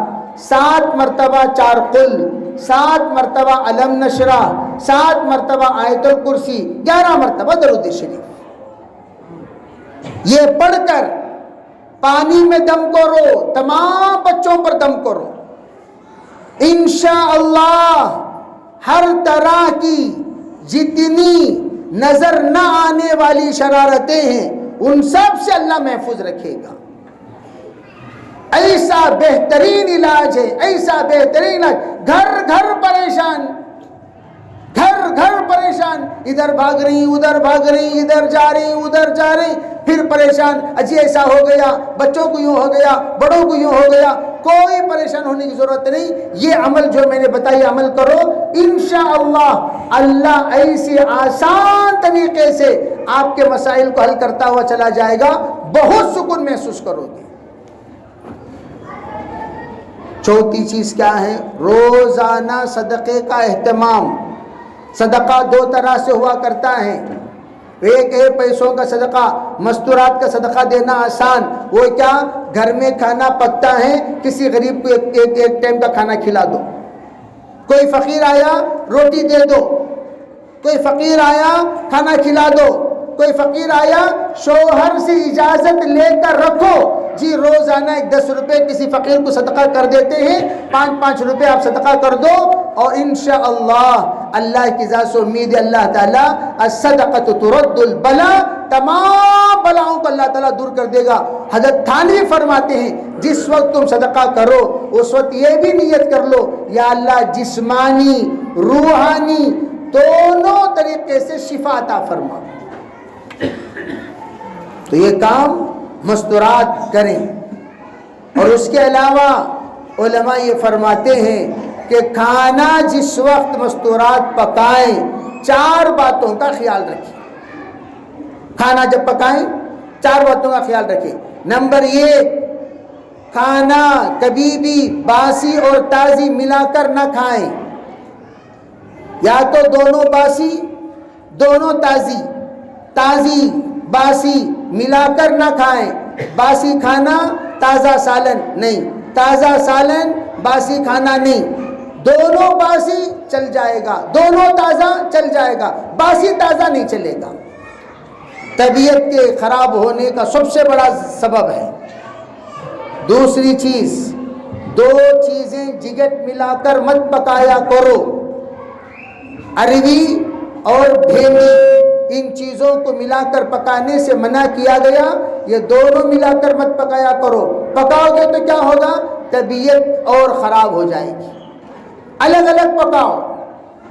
7 مرتبہ 4 قل، 7 مرتبہ علم نشرہ، 7 مرتبہ آیت الکرسی، 11 مرتبہ درود شریف. یہ پڑھ کر پانی میں دم کرو، تمام بچوں پر دم کرو. انشاءاللہ ہر طرح کی جتنی نظر نہ آنے والی شرارتیں ہیں ان سب سے اللہ محفوظ رکھے گا. ایسا بہترین علاج ہے، ایسا بہترین علاج. گھر گھر پریشان، گھر گھر پریشان، ادھر بھاگ رہی ادھر بھاگ رہی، ادھر جا رہی ادھر جا رہی، پھر پریشان. اجی ایسا ہو گیا، بچوں کو یوں ہو گیا، بڑوں کو یوں ہو گیا. کوئی پریشان ہونے کی ضرورت نہیں. یہ عمل جو میں نے بتایا عمل کرو، انشاءاللہ اللہ ایسے آسان طریقے سے آپ کے مسائل کو حل کرتا ہوا چلا جائے گا. بہت سکون محسوس کرو گے. چوتھی چیز کیا ہے؟ روزانہ صدقے کا اہتمام. صدقہ 2 طرح سے ہوا کرتا ہے. ایک ہے پیسوں کا صدقہ، مستورات کا صدقہ دینا آسان. وہ کیا؟ گھر میں کھانا پکتا ہے، کسی غریب کو ایک ٹائم کا کھانا کھلا دو. کوئی فقیر آیا روٹی دے دو، کوئی فقیر آیا کھانا کھلا دو، کوئی فقیر آیا شوہر سے اجازت لے کر رکھو. جی روزانہ 10 روپے کسی فقیر کو صدقہ کر دیتے ہیں، 5 روپے آپ صدقہ کر دو، اور انشاءاللہ اللہ کی ذات سے امید ہے اللہ تعالیٰ الصدقۃ ترد البلا، تمام بلاؤں کو اللہ تعالیٰ دور کر دے گا. حضرت تھانوی فرماتے ہیں جس وقت تم صدقہ کرو اس وقت یہ بھی نیت کر لو، یا اللہ جسمانی، روحانی دونوں طریقے سے شفا عطا فرما۔ تو یہ کام مستورات کریں۔ اور اس کے علاوہ علماء یہ فرماتے ہیں کہ کھانا جس وقت مستورات پکائیں 4 باتوں کا خیال رکھیں۔ کھانا جب پکائیں 4 باتوں کا خیال رکھیں۔ نمبر 1، کھانا کبھی بھی باسی اور تازی ملا کر نہ کھائیں، یا تو دونوں باسی دونوں تازی، تازی باسی ملا کر نہ کھائیں۔ باسی کھانا تازہ سالن نہیں، تازہ سالن باسی کھانا نہیں، دونوں باسی چل جائے گا، دونوں تازہ چل جائے گا، باسی تازہ نہیں چلے گا۔ طبیعت کے خراب ہونے کا سب سے بڑا سبب ہے۔ دوسری چیز، 2 چیزیں جگٹ ملا کر مت پکایا کرو، اروی اور بھیمی، ان چیزوں کو ملا کر پکانے سے منع کیا گیا۔ یہ دونوں ملا کر مت پکایا کرو، پکاؤ گے تو کیا ہوگا؟ طبیعت اور خراب ہو جائے گی۔ الگ الگ پکاؤ۔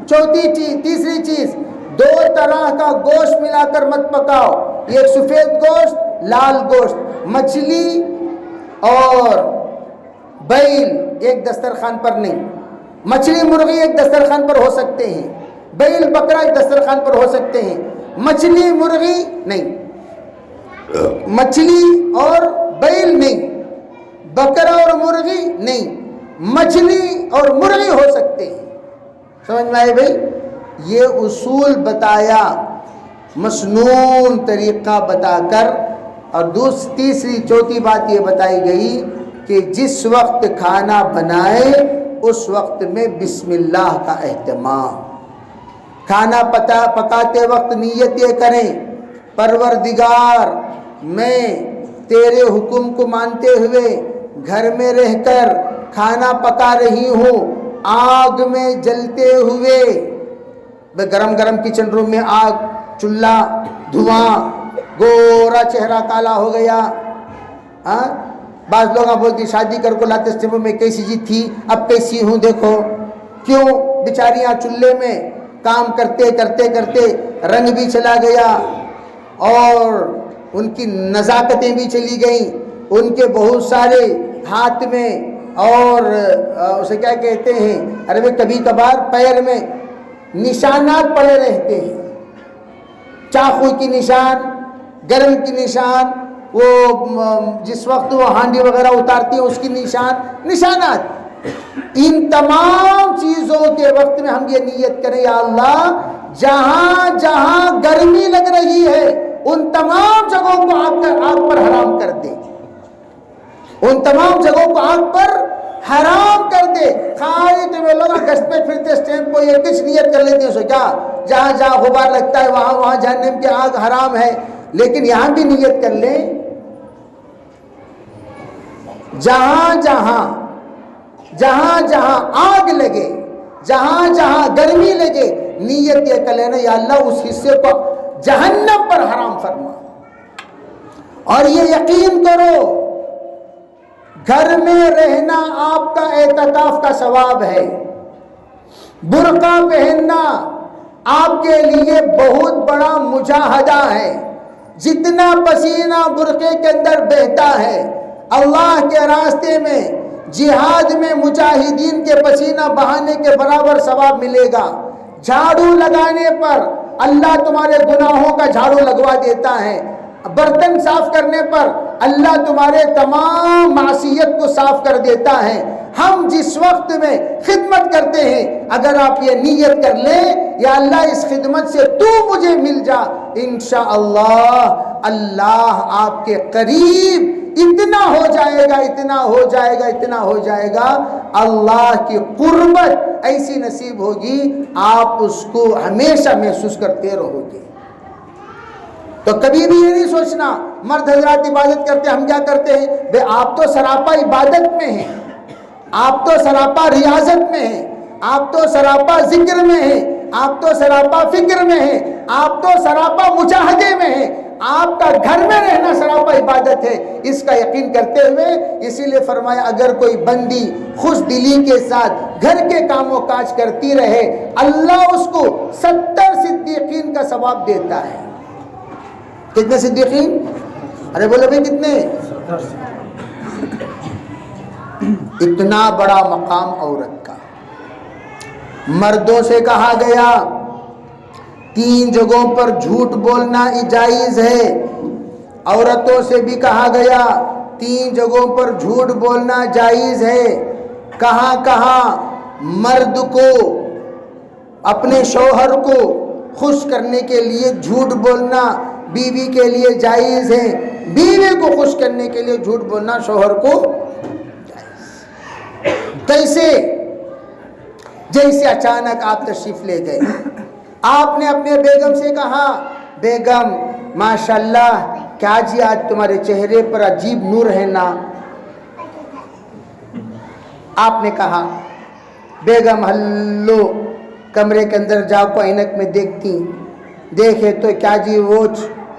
چوتھی چیز، تیسری چیز، 2 طرح کا گوشت ملا کر مت پکاؤ، ایک سفید گوشت، لال گوشت، مچھلی اور بیل ایک دسترخوان پر نہیں، مچھلی مرغی ایک دسترخوان پر ہو سکتے ہیں، بیل بکرا ایک دسترخوان پر ہو سکتے ہیں، مچھلی مرغی نہیں، مچھلی اور بیل نہیں، بکرا اور مرغی نہیں، مچھلی اور مرغی ہو سکتے ہیں۔ سمجھ میں آئے بھائی؟ یہ اصول بتایا، مسنون طریقہ بتا کر، اور تیسری چوتھی بات یہ بتائی گئی کہ جس وقت کھانا بنائے اس وقت میں بسم اللہ کا اہتمام۔ کھانا پکاتے وقت نیت یہ کریں، پروردگار میں تیرے حکم کو مانتے ہوئے گھر میں رہ کر کھانا پکا رہی ہوں، آگ میں جلتے ہوئے، گرم گرم کچن روم میں آگ، چولہا، دھواں، گورا چہرہ کالا ہو گیا۔ بعض لوگ بولتی شادی کر کو لاتے اسٹیموں میں کیسی جی تھی اب کیسی ہوں دیکھو۔ کیوں؟ بیچاریاں چولہے میں کام کرتے کرتے کرتے رنگ بھی چلا گیا اور ان کی نزاکتیں بھی چلی گئیں، ان کے بہت سارے ہاتھ میں اور اسے کیا کہتے ہیں، ارے کبھی کبھار پیر میں نشانات پڑے رہتے ہیں، چاقو کی نشان، گرم کی نشان، وہ جس وقت وہ ہانڈی وغیرہ اتارتی ہیں اس کی نشانات۔ ان تمام چیزوں کے وقت میں ہم یہ نیت کریں، یا اللہ جہاں جہاں گرمی لگ رہی ہے ان تمام جگہوں کو آگ پر حرام کر دے، ان تمام جگہوں کو آگ پر حرام کر دے۔ خالی تمہیں لوگ گشت پہ پھرتے اسٹیمپ کو یہ کچھ نیت کر لیتے ہیں، سو کیا جہاں جہاں غبار لگتا ہے وہاں جہنم کی آگ حرام ہے، لیکن یہاں بھی نیت کر لیں جہاں جہاں آگ لگے، جہاں جہاں گرمی لگے، نیت یہ کر لینا یا اللہ اس حصے کو جہنم پر حرام فرما۔ اور یہ یقین کرو گھر میں رہنا آپ کا اعتکاف کا ثواب ہے، برقع پہننا آپ کے لیے بہت بڑا مجاہدہ ہے، جتنا پسینہ برقعے کے اندر بہتا ہے اللہ کے راستے میں جہاد میں مجاہدین کے پسینہ بہانے کے برابر ثواب ملے گا۔ جھاڑو لگانے پر اللہ تمہارے گناہوں کا جھاڑو لگوا دیتا ہے، برتن صاف کرنے پر اللہ تمہارے تمام معصیت کو صاف کر دیتا ہے۔ ہم جس وقت میں خدمت کرتے ہیں اگر آپ یہ نیت کر لیں یا اللہ اس خدمت سے تو مجھے مل جا، انشاءاللہ اللہ آپ کے قریب اتنا ہو جائے گا، اتنا ہو جائے گا، اتنا ہو جائے گا، اللہ کی قربت ایسی نصیب ہوگی آپ اس کو ہمیشہ محسوس کرتے رہو گے۔ تو کبھی بھی یہ نہیں سوچنا مرد حضرات عبادت کرتے ہم کیا کرتے ہیں، بے آپ تو سراپا عبادت میں ہیں، آپ تو سراپا ریاضت میں ہیں، آپ تو سراپا ذکر میں ہیں، آپ تو سراپا فکر میں ہیں، آپ تو سراپا مجاہدے میں ہیں۔ آپ کا گھر میں رہنا سراپا عبادت ہے، اس کا یقین کرتے ہوئے اسی لیے فرمایا اگر کوئی بندی خوش دلی کے ساتھ گھر کے کام و کاج کرتی رہے اللہ اس کو 70 صدیقین کا ثواب دیتا ہے۔ کتنے صدیقین؟ ارے بولے بھائی کتنے؟ اتنا بڑا مقام عورت کا۔ مردوں سے کہا گیا 3 جگہوں پر جھوٹ بولنا جائز ہے، عورتوں سے بھی کہا گیا 3 جگہوں پر جھوٹ بولنا جائز ہے۔ کہاں کہاں مرد کو اپنے شوہر کو خوش کرنے کے لیے جھوٹ بولنا بیوی کے لیے جائز ہے، بیوی کو خوش کرنے کے لیے جھوٹ بولنا شوہر کو جائز۔ کیسے؟ جیسے اچانک آپ تشریف لے گئے، آپ نے اپنے بیگم سے کہا بیگم ماشاءاللہ کیا جی آج تمہارے چہرے پر عجیب نور ہے نا۔ آپ نے کہا بیگم ہلو کمرے کے اندر جاؤ کو عینک میں دیکھتی، دیکھے تو کیا جی وہ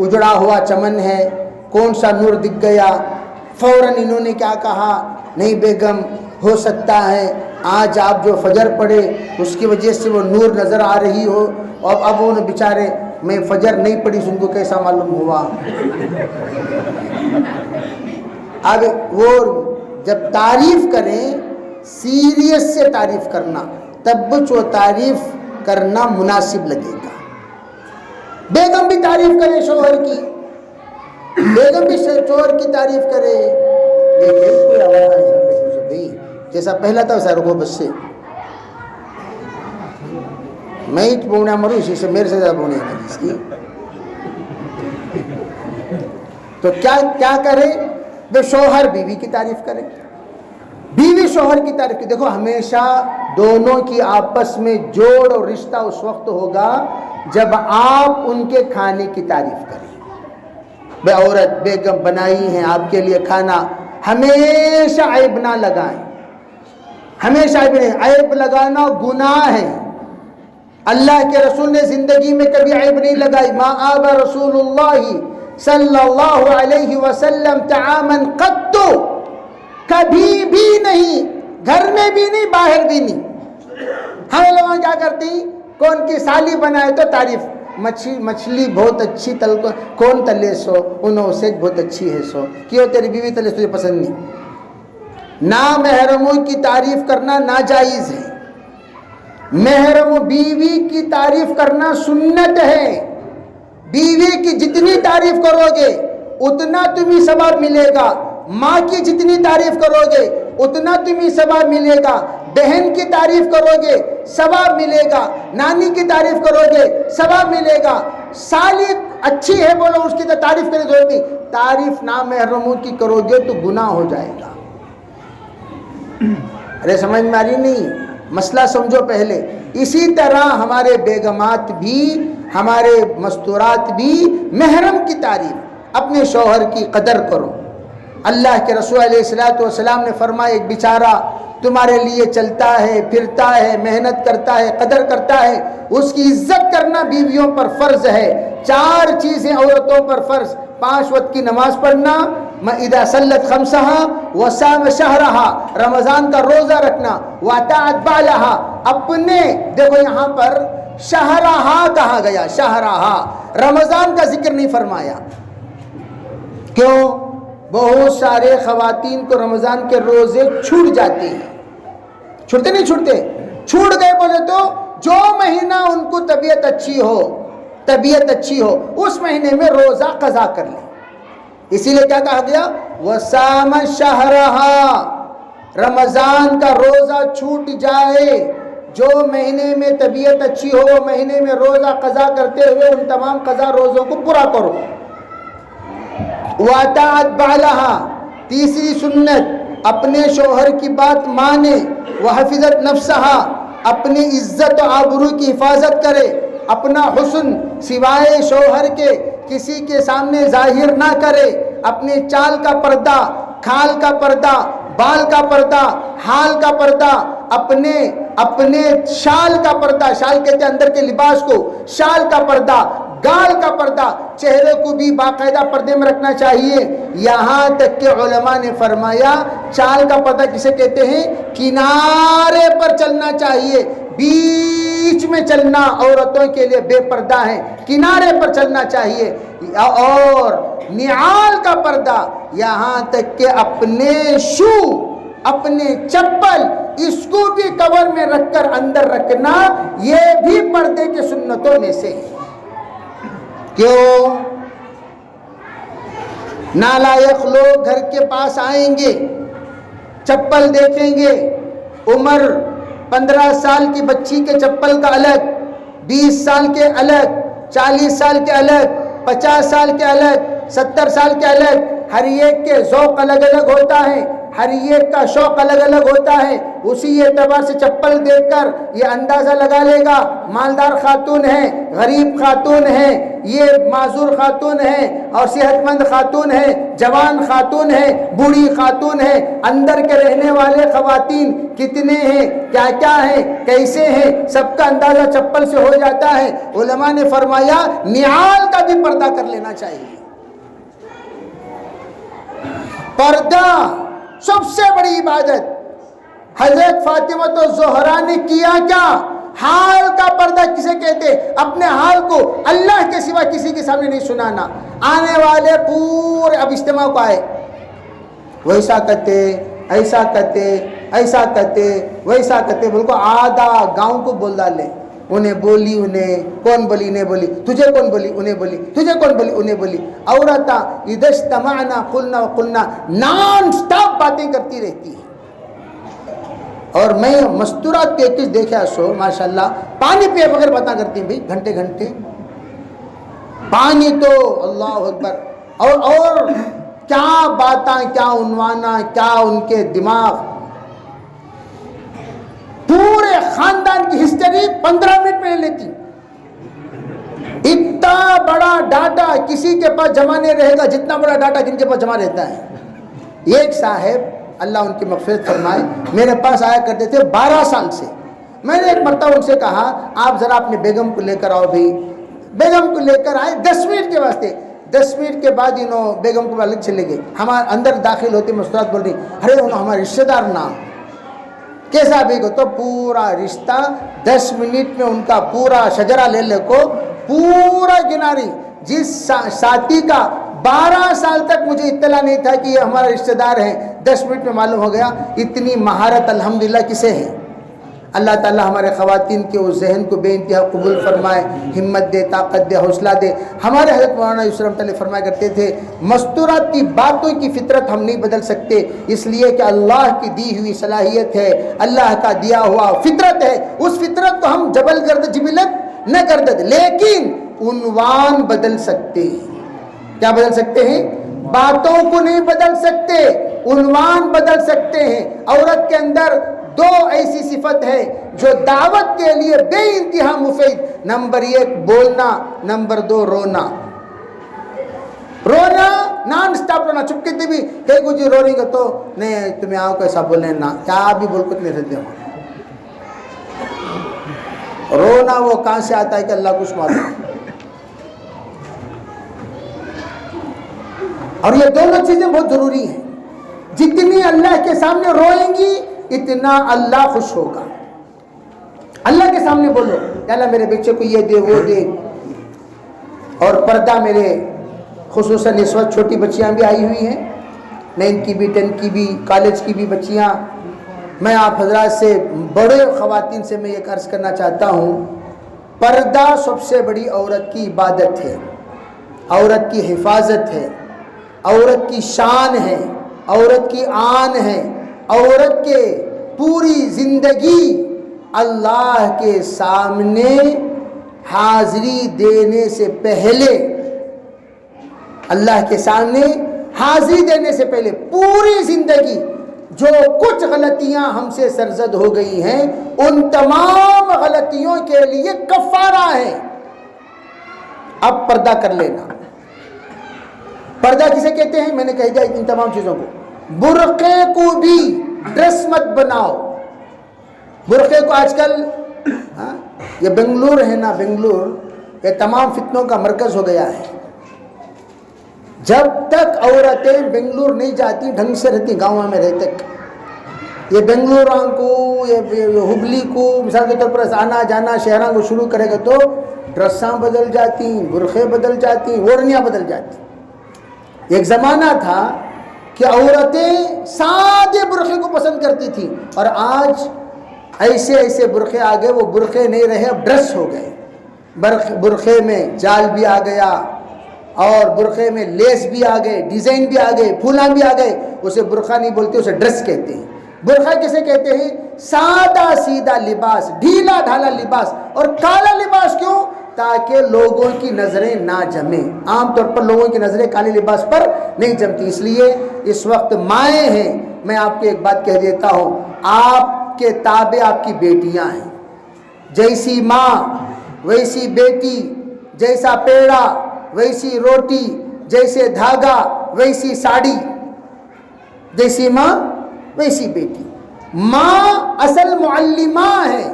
اجڑا ہوا چمن ہے، کون سا نور دکھ گیا۔ فوراً انہوں نے کیا کہا نہیں بیگم ہو سکتا ہے آج آپ جو فجر پڑھے اس کی وجہ سے وہ نور نظر آ رہی ہو، اور اب وہ بیچارے میں فجر نہیں پڑھی ان کو کیسا معلوم ہوا۔ اب وہ جب تعریف کریں سیریس سے تعریف کرنا تب وہ تعریف کرنا مناسب لگے گا۔ بیگم بھی تعریف کرے شوہر کی، بیگم بھی شوہر کی تعریف کرے، کوئی آواز نہیں جیسا پہلا تھا ویسا رکو بس سے میں ہی بونا مروں اسی سے میرے سے زیادہ بونے ہیں اس کی۔ تو کیا کرے وہ شوہر بیوی کی تعریف کرے، بیوی شوہر کی تعریف کی۔ دیکھو ہمیشہ دونوں کی آپس میں جوڑ اور رشتہ اس وقت ہوگا جب آپ ان کے کھانے کی تعریف کریں۔ بے عورت بیگم بنائی ہیں آپ کے لیے کھانا، ہمیشہ عیب نہ لگائیں، ہمیشہ عیب لگانا گناہ ہے۔ اللہ کے رسول نے زندگی میں کبھی عیب نہیں لگائی۔ ما آب رسول اللہ صلی اللہ علیہ وسلم طعاما قط، کبھی بھی نہیں، گھر میں بھی نہیں باہر بھی نہیں۔ ہم لوگ کیا کرتے ہیں کون کی سالی بنائے تو تعریف، مچھلی بہت اچھی تل کون تلے سو انہوں سے بہت اچھی ہے سو کیوں تیری بیوی تلے تجھے پسند نہیں۔ نامحرموں کی تعریف کرنا ناجائز ہے، محرم بیوی کی تعریف کرنا سنت ہے۔ بیوی کی جتنی تعریف کرو گے اتنا تمہیں ثواب ملے گا، ماں کی جتنی تعریف کرو گے اتنا تمہیں ثواب ملے گا، بہن کی تعریف کرو گے ثواب ملے گا، نانی کی تعریف کرو گے ثواب ملے گا۔ سالی اچھی ہے بولو اس کی تو تعریف کرے ضرورت نہیں، تعریف نامحرموں کی کرو گے تو گناہ ہو جائے گا۔ ارے سمجھ میں آ رہی نہیں؟ مسئلہ سمجھو پہلے۔ اسی طرح ہمارے بیگمات بھی، ہمارے مستورات بھی محرم کی تعریف، اپنے شوہر کی قدر کرو۔ اللہ کے رسول علیہ السلام نے فرمایا ایک بیچارہ تمہارے لیے چلتا ہے پھرتا ہے محنت کرتا ہے قدر کرتا ہے، اس کی عزت کرنا بیویوں پر فرض ہے۔ 4 چیزیں عورتوں پر فرض، 5 وقت کی نماز پڑھنا، اذا صلت خمسہا وصام شہرہا، رمضان کا روزہ رکھنا، واطاعت بالہا، اپنے دیکھو یہاں پر شہرہا کہا گیا، شہرہا، رمضان کا ذکر نہیں فرمایا۔ کیوں؟ بہت سارے خواتین کو رمضان کے روزے چھوٹ جاتے ہیں، چھوٹتے نہیں چھوٹتے، چھوٹ گئے بولے تو جو مہینہ ان کو طبیعت اچھی ہو اس مہینے میں روزہ قضا کر لیں۔ اسی لیے کیا کہا گیا؟ وصام شہرہا، رمضان کا روزہ چھوٹ جائے، جو مہینے میں طبیعت اچھی ہو وہ مہینے میں روزہ قضا کرتے ہوئے ان تمام قضا روزوں کو پورا کرو۔ واطاعت بالہا، تیسری سنت اپنے شوہر کی بات مانے، وحفظت نفسہا، اپنی عزت و آبرو کی حفاظت کرے، اپنا حسن سوائے شوہر کے کسی کے سامنے ظاہر نہ کرے، اپنے چال کا پردہ، کھال کا پردہ، بال کا پردہ، حال کا پردہ، اپنے شال کا پردہ، شال کہتے ہیں اندر کے لباس کو، شال کا پردہ، گال کا پردہ، چہرے کو بھی باقاعدہ پردے میں رکھنا چاہیے. یہاں تک کہ علماء نے فرمایا چال کا پردہ کسے کہتے ہیں؟ کنارے پر چلنا چاہیے. بیچ میں چلنا عورتوں کے لیے بے پردہ ہے، کنارے پر چلنا چاہیے. اور نعال کا پردہ، یہاں تک کہ اپنے شو، اپنے چپل، اس کو بھی کور میں رکھ کر اندر رکھنا، یہ بھی پردے کے سنتوں میں سے ہے. کیوں؟ نالائق لوگ گھر کے پاس آئیں گے، چپل دیکھیں گے، عمر 15 سال کی بچی کے چپل کا الگ، 20 سال کے الگ، 40 سال کے الگ، 50 سال کے الگ، 70 سال کے الگ. ہر ایک کے ذوق الگ الگ ہوتا ہے، ہر ایک کا شوق الگ الگ ہوتا ہے. اسی اعتبار سے چپل دیکھ کر یہ اندازہ لگا لے گا مالدار خاتون ہے، غریب خاتون ہے، یہ معذور خاتون ہے اور صحت مند خاتون ہے، جوان خاتون ہے، بوڑھی خاتون ہے. اندر کے رہنے والے خواتین کتنے ہیں، کیا کیا ہیں، کیسے ہیں، سب کا اندازہ چپل سے ہو جاتا ہے. علماء نے فرمایا نعال کا بھی پردہ کر لینا چاہیے. پردہ سب سے بڑی عبادت. حضرت فاطمہ الزہرا نے کیا کیا؟ حال کا پردہ کسے کہتے؟ اپنے حال کو اللہ کے سوا کسی کے سامنے نہیں سنانا. آنے والے پورے اب اجتماع کو آئے، ویسا کرتے، ایسا کرتے، ایسا کرتے، ویسا کرتے، بول کو آدھا گاؤں کو بول ڈالے. انہیں بولی، انہیں کون بولی؟ انہیں بولی. تجھے کون بولی؟ انہیں بولی. تجھے کون بولی؟ انہیں بولی. عورتاں اذا اجتمعنا قلنا وقلنا، نان سٹاپ باتیں کرتی رہتی ہے. اور میں مستورات کے ایک دیکھا سو ماشاءاللہ پانی پیے بغیر باتیں کرتی ہیں بھائی، گھنٹے گھنٹے پانی تو اللہ اکبر. اور کیا باتیں، کیا عنوانہ، کیا ان کے دماغ. پورے خاندان کی ہسٹری 15 منٹ میں لے لیتی. اتنا بڑا ڈاٹا کسی کے پاس جمع نہیں رہے گا جتنا بڑا ڈاٹا جن کے پاس جمع رہتا ہے. ایک صاحب اللہ ان کی مغفرت فرمائے میرے پاس آیا کرتے تھے 12 سال سے. میں نے ایک مرتبہ ان سے کہا آپ ذرا اپنے بیگم کو لے کر آؤ بھی. بیگم کو لے کر آئے 10 منٹ کے واسطے. 10 منٹ کے بعد انہوں بیگم کو الگ چلے گئے. ہمارے اندر داخل ہوتے مستورات بول رہی ارے انہوں ہمارے رشتہ دار نام کیسا بھی کو. تو پورا رشتہ 10 منٹ میں ان کا پورا شجرہ لے لے کو پورا گناری. جس ساتھی کا 12 سال تک مجھے اطلاع نہیں تھا کہ یہ ہمارا رشتہ دار ہے، 10 منٹ میں معلوم ہو گیا. اتنی مہارت الحمدللہ کسے ہے؟ اللہ تعالی ہمارے خواتین کے اس ذہن کو بے انتہا قبول فرمائے، ہمت دے، طاقت دے، حوصلہ دے. ہمارے حضرت مولانا یوسف رحمۃ اللہ فرمایا کرتے تھے مستورات کی باتوں کی فطرت ہم نہیں بدل سکتے، اس لیے کہ اللہ کی دی ہوئی صلاحیت ہے، اللہ کا دیا ہوا فطرت ہے. اس فطرت کو ہم جبل گرد جبلت نہ کر دیں، لیکن عنوان بدل سکتے ہیں. کیا بدل سکتے ہیں؟ باتوں کو نہیں بدل سکتے، عنوان بدل سکتے ہیں. عورت کے اندر 2 ایسی صفت ہے جو دعوت کے لیے بے انتہا مفید. نمبر 1 بولنا، نمبر 2 رونا. رونا نان سٹاپ رونا، چپکے تھے بھی کہ کچھ رو رہی گا تو نہیں تمہیں آؤ کیسا بولنے نا کیا بھی بول کچھ نہیں رہتے ہو. رونا وہ کہاں سے آتا ہے کہ اللہ کچھ معلوم. اور یہ دونوں چیزیں بہت ضروری ہیں. جتنی اللہ کے سامنے روئیں گی اتنا اللہ خوش ہوگا. اللہ کے سامنے بولو کہ اللہ میرے بچے کو یہ دے وہ دے. اور پردہ میرے خصوصاً اس وقت چھوٹی بچیاں بھی آئی ہوئی ہیں، 9 کی بھی 10 کی بھی کالج کی بھی بچیاں. میں آپ حضرات سے بڑے خواتین سے میں یہ عرض کرنا چاہتا ہوں پردہ سب سے بڑی عورت کی عبادت ہے، عورت کی حفاظت ہے، عورت کی شان ہے، عورت کی آن ہے. عورت کے پوری زندگی اللہ کے سامنے حاضری دینے سے پہلے، اللہ کے سامنے حاضری دینے سے پہلے پوری زندگی جو کچھ غلطیاں ہم سے سرزد ہو گئی ہیں ان تمام غلطیوں کے لیے کفارہ ہے. اب پردہ کر لینا. پردہ کسے کہتے ہیں؟ میں نے کہہ دیا ان تمام چیزوں کو. برقعے کو بھی ڈریس مت بناؤ. برقعے کو آج کل یہ بنگلور ہے نا، بنگلور یہ تمام فتنوں کا مرکز ہو گیا ہے۔ جب تک عورتیں بنگلور نہیں جاتی ڈھنگ سے رہتی گاؤں میں رہتے تک، یہ بنگلوراں کو یہ ہبلی کو مثال کے طور پر آنا جانا شہراں کو شروع کرے گا تو ڈریساں بدل جاتی، برقعے بدل جاتی، اوڑھنیاں بدل جاتی۔ ایک زمانہ تھا کہ عورتیں سادے برقعے کو پسند کرتی تھیں، اور آج ایسے ایسے برقعے آ گئے، وہ برقعے نہیں رہے، اب ڈریس ہو گئے۔ برقعے میں جال بھی آ گیا، اور برقعے میں لیس بھی آ گئے، ڈیزائن بھی آ گئے، پھولاں بھی آ گئے۔ اسے برقعہ نہیں بولتے، اسے ڈریس کہتے ہیں۔ برقعہ کسے کہتے ہیں؟ سادہ سیدھا لباس، ڈھیلا ڈھالا لباس۔ اور کالا لباس کیوں؟ تاکہ لوگوں کی نظریں نہ جمیں۔ عام طور پر لوگوں کی نظریں کالے لباس پر نہیں جمتی، اس لیے اس وقت مائیں ہیں۔ میں آپ کو ایک بات کہہ دیتا ہوں، آپ کے تابع آپ کی بیٹیاں ہیں۔ جیسی ماں ویسی بیٹی، جیسا پیڑا ویسی روٹی، جیسے دھاگا ویسی ساڑی، جیسی ماں ویسی بیٹی۔ ماں اصل معلمہ ہے،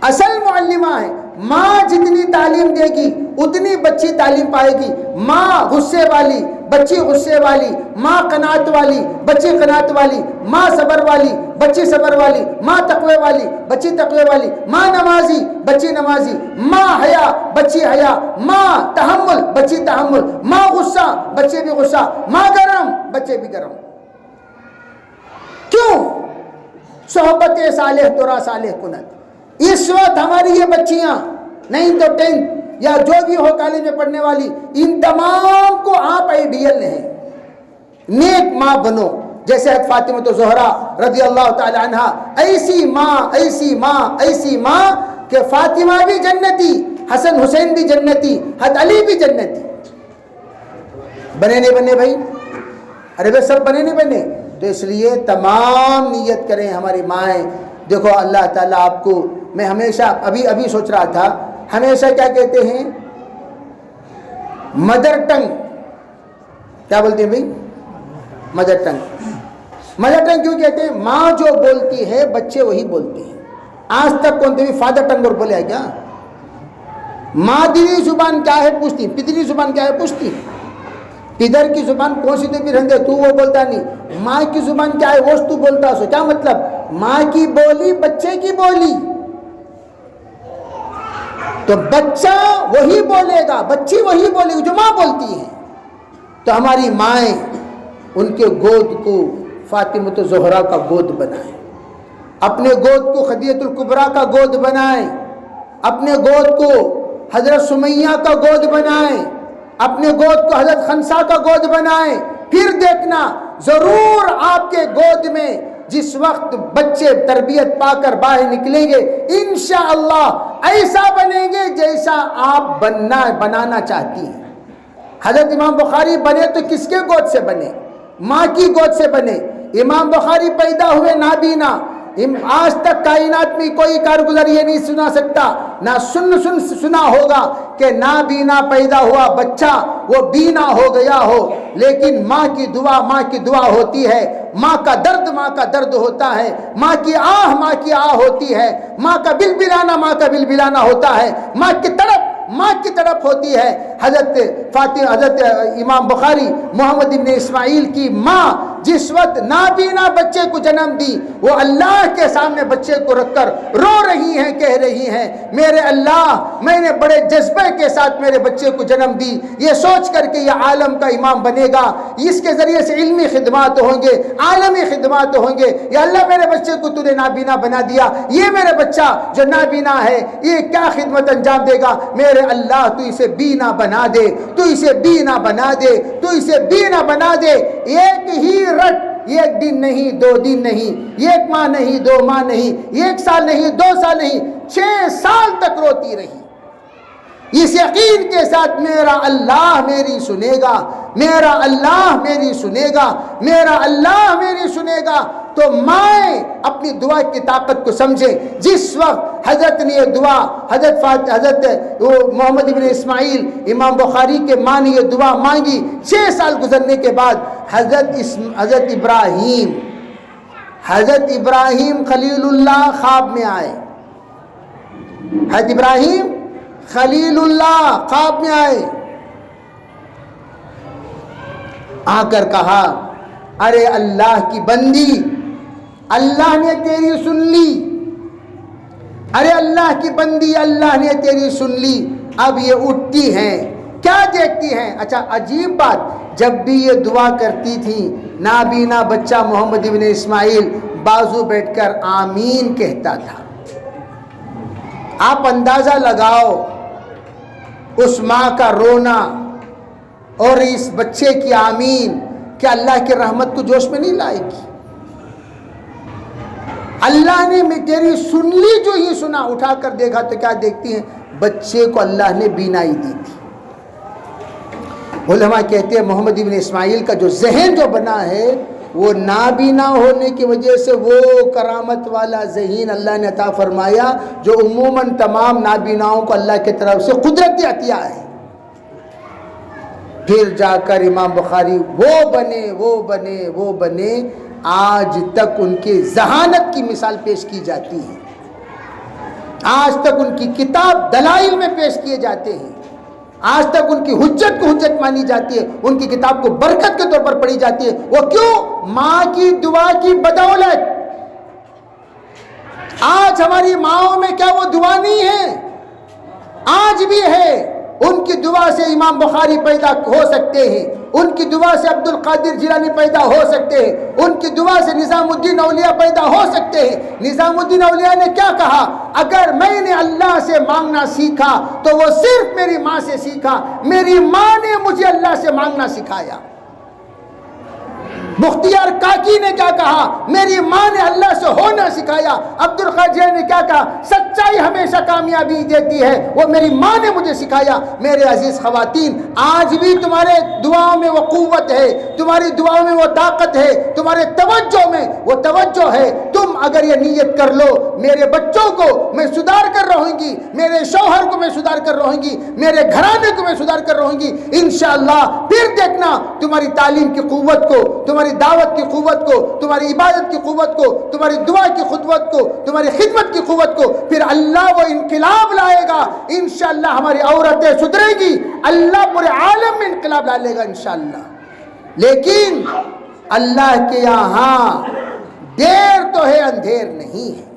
اصل معلمہ ہے۔ ماں جتنی تعلیم دے گی اتنی بچی تعلیم پائے گی۔ ماں غصے والی، بچی غصے والی۔ ماں قناعت والی، بچی قناعت والی۔ ماں صبر والی، بچی صبر والی۔ ماں تقوی والی، بچی تقوی والی۔ ماں نمازی، بچی نمازی۔ ماں حیا، بچی حیا۔ ماں تحمل، بچی تحمل۔ ماں غصہ، بچے بھی غصہ۔ ماں گرم، بچے بھی گرم۔ کیوں؟ صحبت صالح ترا صالح کنت۔ اس وقت ہماری یہ بچیاں 9th اور 10th یا جو بھی ہو کالج میں پڑھنے والی، ان تمام کو آپ آئیڈیل ہیں۔ نیک ماں بنو، جیسے حضرت فاطمہ زہرا رضی اللہ تعالی عنہا، ایسی ماں، ایسی ماں، ایسی ماں کہ فاطمہ بھی جنتی، حسن حسین بھی جنتی، حضرت علی بھی جنتی۔ بنے نہیں بنے بھائی؟ ارے بھائی سب بنے نہیں بنے؟ تو اس لیے تمام نیت کریں ہماری مائیں۔ دیکھو اللہ تعالیٰ آپ کو، میں ہمیشہ ابھی سوچ رہا تھا، ہمیشہ کیا کہتے ہیں؟ مدر ٹنگ، کیا بولتے ہیں بھائی؟ Mother tongue. مدر ٹنگ کیوں کہتے ہیں؟ ماں جو بولتی ہے بچے وہی بولتے ہیں۔ آج تک کون بھی فادر ٹنگ اور بولے ہے کیا؟ مادری زبان کیا ہے پوچھتی، پدری زبان کیا ہے پوچھتی۔ پدر کی زبان کون سی تو بھی رہندے تو وہ بولتا نہیں۔ ماں کی زبان کیا ہے وہ تو بولتا سو، کیا مطلب؟ ماں کی بولی بچے کی بولی، تو بچہ وہی بولے گا، بچی وہی بولے گی جو ماں بولتی ہے۔ تو ہماری مائیں ان کے گود کو فاطمہ زہرا کا گود بنائیں، اپنے گود کو خدیجہ الکبریٰ کا گود بنائیں، اپنے گود کو حضرت سمیہ کا گود بنائیں، اپنے گود کو حضرت خنسا کا گود بنائیں۔ پھر دیکھنا ضرور آپ کے گود میں جس وقت بچے تربیت پا کر باہر نکلیں گے انشاءاللہ ایسا بنیں گے جیسا آپ بنانا چاہتی ہیں۔ حضرت امام بخاری بنے تو کس کے گود سے بنے؟ ماں کی گود سے بنے۔ امام بخاری پیدا ہوئے نابینا، آج تک کائنات میں کوئی کارگزار یہ نہیں سنا سکتا، نہ سنا ہوگا کہ نابینا پیدا ہوا بچہ وہ بینا ہو گیا ہو، لیکن ماں کی دعا ہوتی ہے، ماں کا درد ہوتا ہے، ماں کی آہ ہوتی ہے، ماں کا بلبلانا ہوتا ہے، ماں کی تڑپ ہوتی ہے۔ حضرت امام بخاری محمد ابن اسماعیل کی ماں جس وقت نابینا بچے کو جنم دی، وہ اللہ کے سامنے بچے کو رکھ کر رو رہی ہیں، کہہ رہی ہیں میرے اللہ میں نے بڑے جذبے کے ساتھ میرے بچے کو جنم دی، یہ سوچ کر کے یہ عالم کا امام بنے گا، اس کے ذریعے سے علمی خدمات ہوں گے، عالمی خدمات ہوں گے۔ یا اللہ میرے بچے کو تو نے نابینا بنا دیا، یہ میرے بچہ جو نابینا ہے یہ کیا خدمت انجام دے گا؟ میرے اللہ تو اسے بینا بنا دے، تو اسے بینا بنا دے، تو اسے بینا بنا دے۔ ایک ہی رٹ، ایک دن نہیں، 2 دن نہیں، ایک ماہ نہیں، 2 ماہ نہیں، 1 سال نہیں، 2 سال نہیں، 6 سال تک روتی رہی، اس یقین کے ساتھ میرا اللہ میری سنے گا، میرا اللہ میری سنے گا، میرا اللہ میری سنے گا۔ تو مائیں اپنی دعا کی طاقت کو سمجھیں۔ جس وقت حضرت نے یہ دعا حضرت محمد ابن اسماعیل امام بخاری کے ماں نے یہ دعا مانگی، 6 سال گزرنے کے بعد حضرت ابراہیم خلیل اللہ خواب میں آئے۔ حضرت ابراہیم خلیل اللہ خواب میں آئے، آ کر کہا ارے اللہ کی بندی، اللہ نے تیری سن لی، ارے اللہ کی بندی اللہ نے تیری سن لی، اب یہ اٹھتی ہیں کیا دیکھتی ہیں؟ اچھا عجیب بات، جب بھی یہ دعا کرتی تھی نابینا بچہ محمد ابن اسماعیل بازو بیٹھ کر آمین کہتا تھا۔ آپ اندازہ لگاؤ اس ماں کا رونا اور اس بچے کی آمین، کیا اللہ کی رحمت کو جوش میں نہیں لائے گی؟ اللہ نے میں تیری سن لی، جو ہی سنا اٹھا کر دیکھا تو کیا دیکھتی ہیں؟ بچے کو اللہ نے بینائی دی تھی۔ علماء کہتے ہیں محمد ابن اسماعیل کا جو ذہن جو بنا ہے وہ نابینا ہونے کی وجہ سے وہ کرامت والا ذہین اللہ نے عطا فرمایا جو عموماً تمام نابیناؤں کو اللہ کی طرف سے قدرتی عطیہ ہے۔ پھر جا کر امام بخاری وہ بنے آج تک ان کی ذہانت کی مثال پیش کی جاتی ہے، آج تک ان کی کتاب دلائل میں پیش کیے جاتے ہیں، آج تک ان کی حجت کو حجت مانی جاتی ہے، ان کی کتاب کو برکت کے طور پر پڑھی جاتی ہے۔ وہ کیوں؟ ماں کی دعا کی بدولت۔ آج ہماری ماؤں میں کیا وہ دعا نہیں ہے؟ آج بھی ہے۔ ان کی دعا سے امام بخاری پیدا ہو سکتے ہیں، ان کی دعا سے عبد القادر جیلانی پیدا ہو سکتے ہیں، ان کی دعا سے نظام الدین اولیاء پیدا ہو سکتے ہیں۔ نظام الدین اولیاء نے کیا کہا؟ اگر میں نے اللہ سے مانگنا سیکھا تو وہ صرف میری ماں سے سیکھا، میری ماں نے مجھے اللہ سے مانگنا سکھایا۔ بختیار کاکی نے کیا کہا؟ میری ماں نے اللہ سے ہونا سکھایا۔ عبد القادر نے کیا کہا؟ سچائی ہمیشہ کامیابی دیتی ہے، وہ میری ماں نے مجھے سکھایا۔ میرے عزیز خواتین، آج بھی تمہارے دعاؤں میں وہ قوت ہے، تمہاری دعاؤں میں وہ طاقت ہے، تمہارے توجہ میں وہ توجہ ہے۔ تم اگر یہ نیت کر لو میرے بچوں کو میں سدھار کر رہوں گی، میرے شوہر کو میں سدھار کر رہوں گی، میرے گھرانے کو میں سدھار کر رہوں گی، انشاءاللہ پھر دیکھنا تمہاری تعلیم کی قوت کو، تمہاری دعوت کی قوت کو، تمہاری عبادت کی قوت کو، تمہاری دعا کی قوت کو، تمہاری خدمت کی قوت کو، پھر اللہ وہ انقلاب لائے گا۔ انشاءاللہ ہماری عورتیں سدھرے گی، اللہ پورے عالم میں انقلاب لائے گا انشاءاللہ۔ لیکن اللہ کے یہاں دیر تو ہے، اندھیر نہیں ہے۔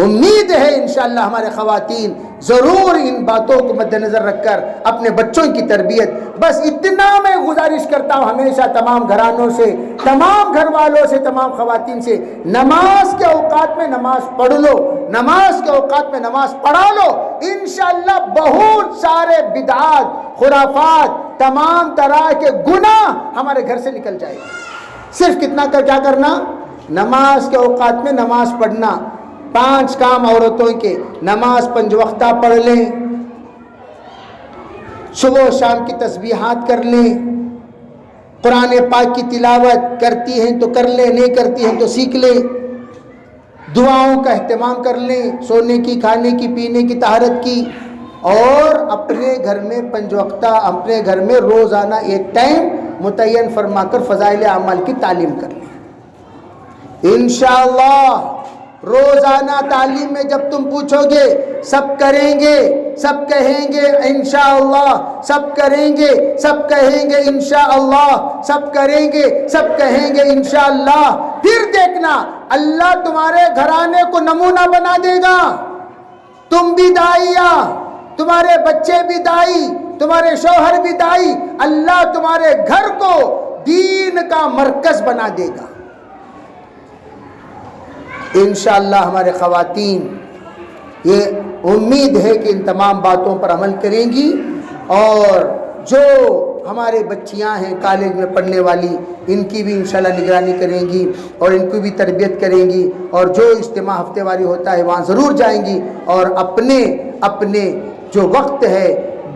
امید ہے انشاءاللہ ہمارے خواتین ضرور ان باتوں کو مد نظر رکھ کر اپنے بچوں کی تربیت، بس اتنا میں گزارش کرتا ہوں ہمیشہ تمام گھرانوں سے، تمام گھر والوں سے، تمام خواتین سے، نماز کے اوقات میں نماز پڑھ لو، نماز کے اوقات میں نماز پڑھا لو، انشاءاللہ بہت سارے بدعات، خرافات، تمام طرح کے گناہ ہمارے گھر سے نکل جائے گا۔ صرف کتنا کیا کرنا؟ نماز کے اوقات میں نماز پڑھنا۔ 5 کام عورتوں کے: نماز 5 وقتہ پڑھ لیں، صبح و شام کی تسبیحات کر لیں، قرآن پاک کی تلاوت کرتی ہیں تو کر لیں، نہیں کرتی ہیں تو سیکھ لیں، دعاؤں کا اہتمام کر لیں، سونے کی، کھانے کی، پینے کی، طہارت کی، اور اپنے گھر میں 5 وقتہ اپنے گھر میں روزانہ ایک ٹائم متعین فرما کر فضائل اعمال کی تعلیم کر لیں۔ انشاءاللہ روزانہ تعلیم میں جب تم پوچھو گے سب کریں گے، سب کہیں گے انشاءاللہ، سب کریں گے، سب کہیں گے انشاءاللہ، سب کریں گے، سب کہیں گے انشاءاللہ، پھر دیکھنا اللہ تمہارے گھرانے کو نمونہ بنا دے گا۔ تم بھی داعیہ، تمہارے بچے بھی داعی، تمہارے شوہر بھی داعی، اللہ تمہارے گھر کو دین کا مرکز بنا دے گا۔ انشاءاللہ ہمارے خواتین یہ امید ہے کہ ان تمام باتوں پر عمل کریں گی، اور جو ہمارے بچیاں ہیں کالج میں پڑھنے والی ان کی بھی انشاءاللہ نگرانی کریں گی اور ان کو بھی تربیت کریں گی، اور جو اجتماع ہفتے واری ہوتا ہے وہاں ضرور جائیں گی، اور اپنے جو وقت ہے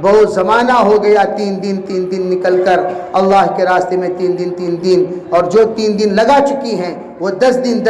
بہت زمانہ ہو گیا 3 دن نکل کر اللہ کے راستے میں 3 دن، اور جو 3 دن لگا چکی ہیں وہ 10 دن،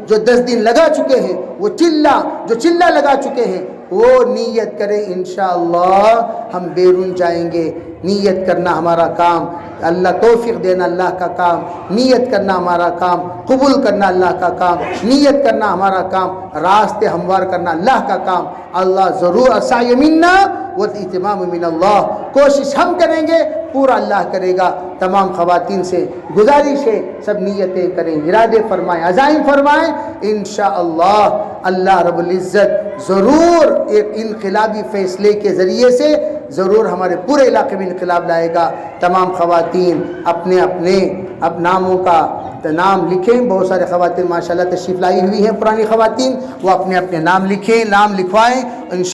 جو 10 دن لگا چکے ہیں وہ چلہ لگا چکے ہیں، وہ نیت کریں انشاءاللہ ہم بیرون جائیں گے۔ نیت کرنا ہمارا کام، اللہ توفیق دینا اللہ کا کام، نیت کرنا ہمارا کام، قبول کرنا اللہ کا کام، نیت کرنا ہمارا کام، راستے ہموار کرنا اللہ کا کام۔ اللہ ضرور السعی منا والاتمام من اللہ، کوشش ہم کریں گے، پورا اللہ کرے گا۔ تمام خواتین سے گزارش ہے سب نیتیں کریں، ارادے فرمائیں، عزائم فرمائیں، انشاءاللہ اللہ رب العزت ضرور ایک انقلابی فیصلے کے ذریعے سے ضرور ہمارے پورے علاقے میں انقلاب لائے گا۔ تمام خواتین اپنے اپنے ناموں کا نام لکھیں، بہت سارے خواتین ماشاءاللہ تشریف لائی ہوئی ہیں، پرانی خواتین، وہ اپنے اپنے نام لکھیں، نام لکھوائیں۔